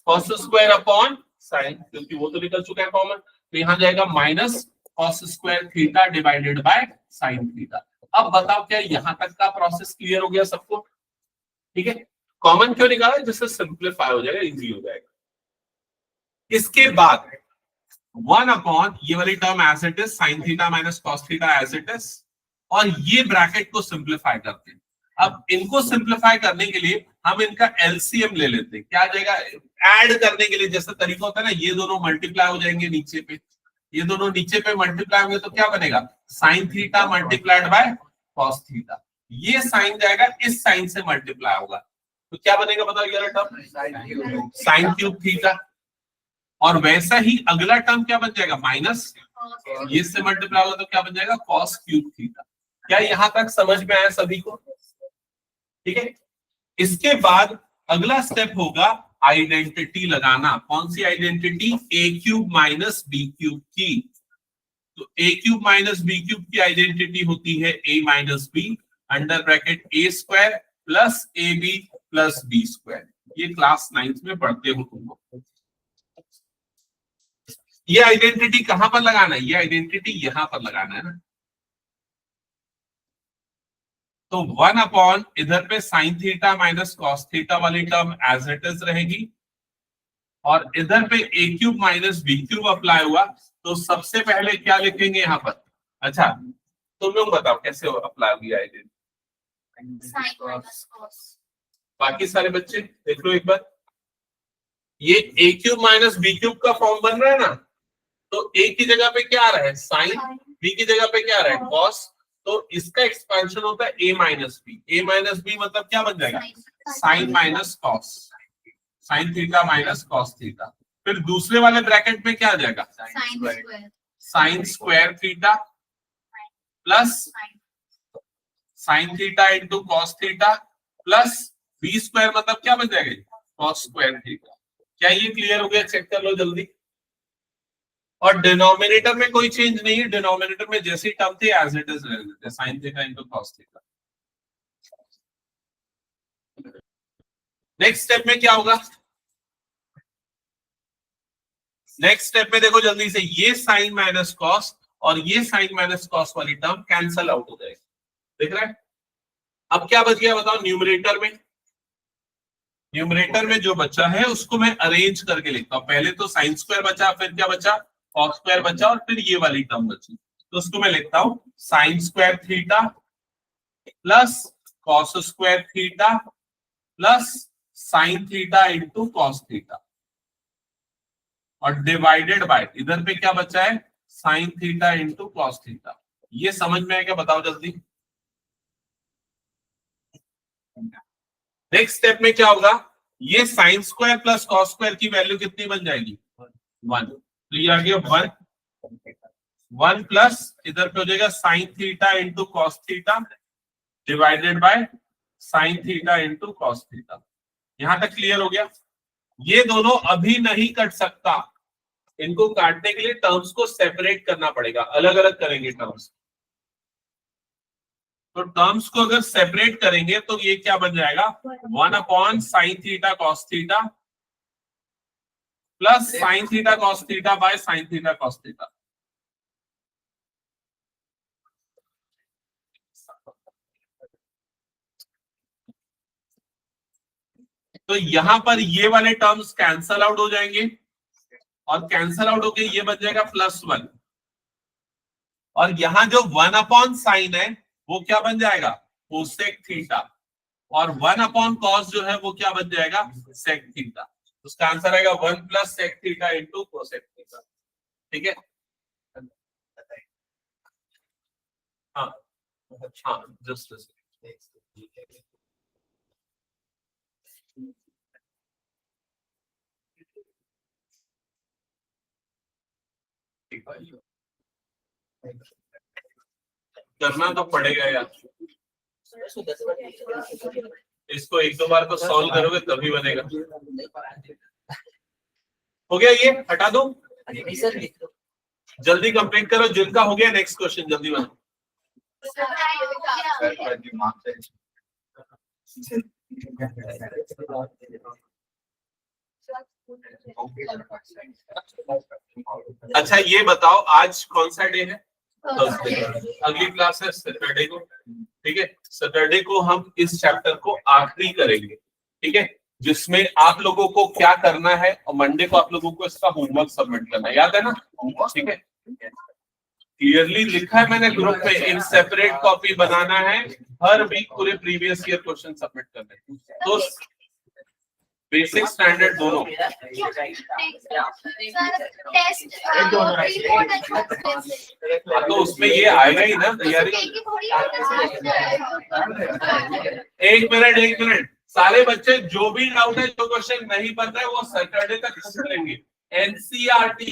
कॉस स्क्वायर अपॉन साइन, क्योंकि वो तो निकल चुका है कॉमन। तो यहाँ जाएगा minus cos square theta divided by sine theta. अब बताओ क्या यहां तक का प्रोसेस क्लियर हो गया सबको? ठीक है। कॉमन क्यों निकाला, जिससे सिंप्लीफाई हो जाएगा, इजी हो जाएगा। इसके बाद 1 अपॉन ये वाली term as it is, sine theta minus cos theta as it is, और ये ब्रैकेट को सिंप्लीफाई करते हैं। अब इनको सिंप्लीफाई करने के लिए हम इनका एलसीएम ले लेते हैं। क्या आ जाएगा, ऐड करने के लिए जैसा तरीका होता है ना, ये दोनों मल्टीप्लाई हो जाएंगे नीचे पे, ये दोनों नीचे पे मल्टीप्लाई होंगे तो क्या बनेगा, sine theta multiplied by cos theta. ये साइन जाएगा इस साइन से मल्टीप्लाई होगा तो क्या बनेगा बताओ, ये टर्म साइन क्यूब थीटा। और वैसा ही अगला टर्म क्या बन जाएगा, माइनस ये से मल्टीप्लाई होगा तो क्या बन जाएगा, कॉस क्यूब थीटा। क्या यहां तक समझ में आया सभी को? ठीक है। इसके बाद अगला स्टेप होगा आइडेंटिटी लगाना। कौन सी identity, A cube minus B cube की। तो A cube minus B cube की आइडेंटिटी होती है A minus B under bracket A square plus A B plus B square. ये क्लास 9th में पढ़ते हो तुम लोग। ये आइडेंटिटी कहां पर लगाना है, ये आइडेंटिटी यहां पर लगाना है ना। तो 1 अपॉन इधर पे sine theta minus cos theta वाली टर्म एज इट इज रहेगी, और इधर पे A cube minus B cube apply हुआ तो सबसे पहले क्या लिखेंगे यहाँ पर। अच्छा तुम लोग बताओ कैसे अप्लाई हुई आइडेंटिटी, साइन माइनस कॉस। बाकी सारे बच्चे देख लो एक बार। ये ए क्यूब माइनस बी क्यूब का फॉर्म बन रहा है ना, तो ए की जगह पे क्या आ रहा है साइन, बी की जगह पे क्या आ रहा है कॉस, तो इसका एक्सपेंशन होता है A minus B. A minus B मतलब क्या बन जाएगा, sine minus cos, sine theta minus cos theta. फिर दूसरे वाले ब्रैकेट में क्या आ जाएगा, sine square theta plus sine theta into cos theta plus B square मतलब क्या बन जाएगा, कॉस स्क्वायर थीटा। क्या ये क्लियर हो गया, चेक कर लो जल्दी। और डिनोमिनेटर में कोई चेंज नहीं है, डिनोमिनेटर में जैसी टर्म थी एज इट इज रह देते, sine theta into cos theta. Next step में क्या होगा, नेक्स्ट स्टेप में देखो जल्दी से, ये साइन माइनस कॉस और ये साइन माइनस कॉस वाली टर्म कैंसल आउट हो जाएगी, देख रहे हैं। अब क्या बच गया बताओ, न्यूमरेटर में, न्यूमरेटर में जो बचा है उसको मैं अरेंज करके लिखता हूं। पहले तो साइन स्क्वायर बचा, फिर क्या बचा, कॉस स्क्वायर बचा, और फिर ये वाली टर्म बची। तो उसको मैं लिखता हूं sign square theta plus cos square theta plus sine theta into cos theta, और डिवाइडेड बाय इधर पे क्या बचा है, sign theta into cos theta. ये समझ में आया क्या, बताओ जल्दी। नेक्स्ट स्टेप में क्या होगा, ये sign square plus cos square की वैल्यू कितनी बन जाएगी, 1। तो ये आ गया 1 प्लस इधर पे हो जाएगा sign theta into cos theta divided by sign theta into cos theta. यहां तक क्लियर हो गया। ये दोनों अभी नहीं कट सकता, इनको काटने के लिए टर्म्स को सेपरेट करना पड़ेगा, अलग अलग करेंगे टर्म्स। तो टर्म्स को अगर सेपरेट करेंगे तो ये क्या बन जाएगा 1 sine theta cos theta plus sine theta cos theta by sine theta cos theta. तो यहां पर ये वाले टर्म्स कैंसल आउट हो जाएंगे और कैंसल आउट होके ये बन जाएगा +1 और यहां जो 1 साइन है वो क्या बन जाएगा कोसेक थीटा और 1 कॉस जो है वो क्या बन जाएगा सेक थीटा। उसका आंसर आएगा 1 plus sec theta into cosec theta. ठीक है। हाँ हाँ जस्ट करना तो पड़ेगा यार, इसको 1-2 बार तो सॉल्व करोगे तभी बनेगा। हो गया, ये हटा दो, जल्दी कंप्लीट करो, जिनका हो गया नेक्स्ट क्वेश्चन जल्दी बनाओ। अच्छा ये बताओ आज कौन सा डे है? थर्सडे। अगली क्लास है सैटरडे को। ठीक है, सैटरडे को हम इस चैप्टर को आखिरी करेंगे। ठीक है, जिसमें आप लोगों को क्या करना है और मंडे को आप लोगों को इसका होमवर्क सबमिट करना है, याद है ना? ठीक है, क्लियरली लिखा है मैंने ग्रुप पे, इन सेपरेट कॉपी बनाना है, हर वीक पूरे प्रीवियस ईयर क्वेश्चन सबमिट करने हैं। तो बेसिक स्टैंडर्ड दोनों। तो उसमें ये आएगा ही ना तैयारी। एक मिनट, सारे बच्चे जो भी डाउट है, जो क्वेश्चन नहीं पता है वो सैटरडे तक पूछ लेंगे। एनसीईआरटी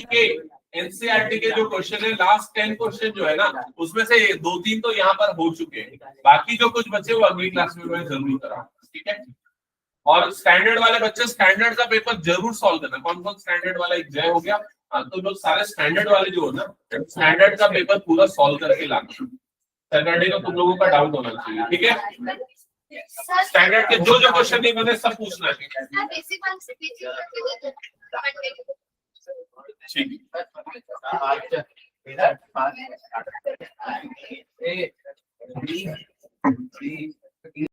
के जो क्वेश्चन है, लास्ट 10 क्वेश्चन जो है ना, उसमें से 2-3 तो यहाँ पर हो चुके हैं, बाकी जो कुछ बच्चे वो अगली क्लास में मैं जरूर कराऊंगा। ठीक है, और स्टैंडर्ड वाले बच्चे स्टैंडर्ड का पेपर जरूर सॉल्व करना। कौन कौन स्टैंडर्ड वाला, एक जय हो गया, तो लोग सारे स्टैंडर्ड वाले जो हो ना, स्टैंडर्ड का पेपर पूरा सॉल्व करके लाना। सैटरडे को तुम लोगों का डाउट होना चाहिए। ठीक है, स्टैंडर्ड के जो जो क्वेश्चन नहीं बने सब पूछना है। ठीक है।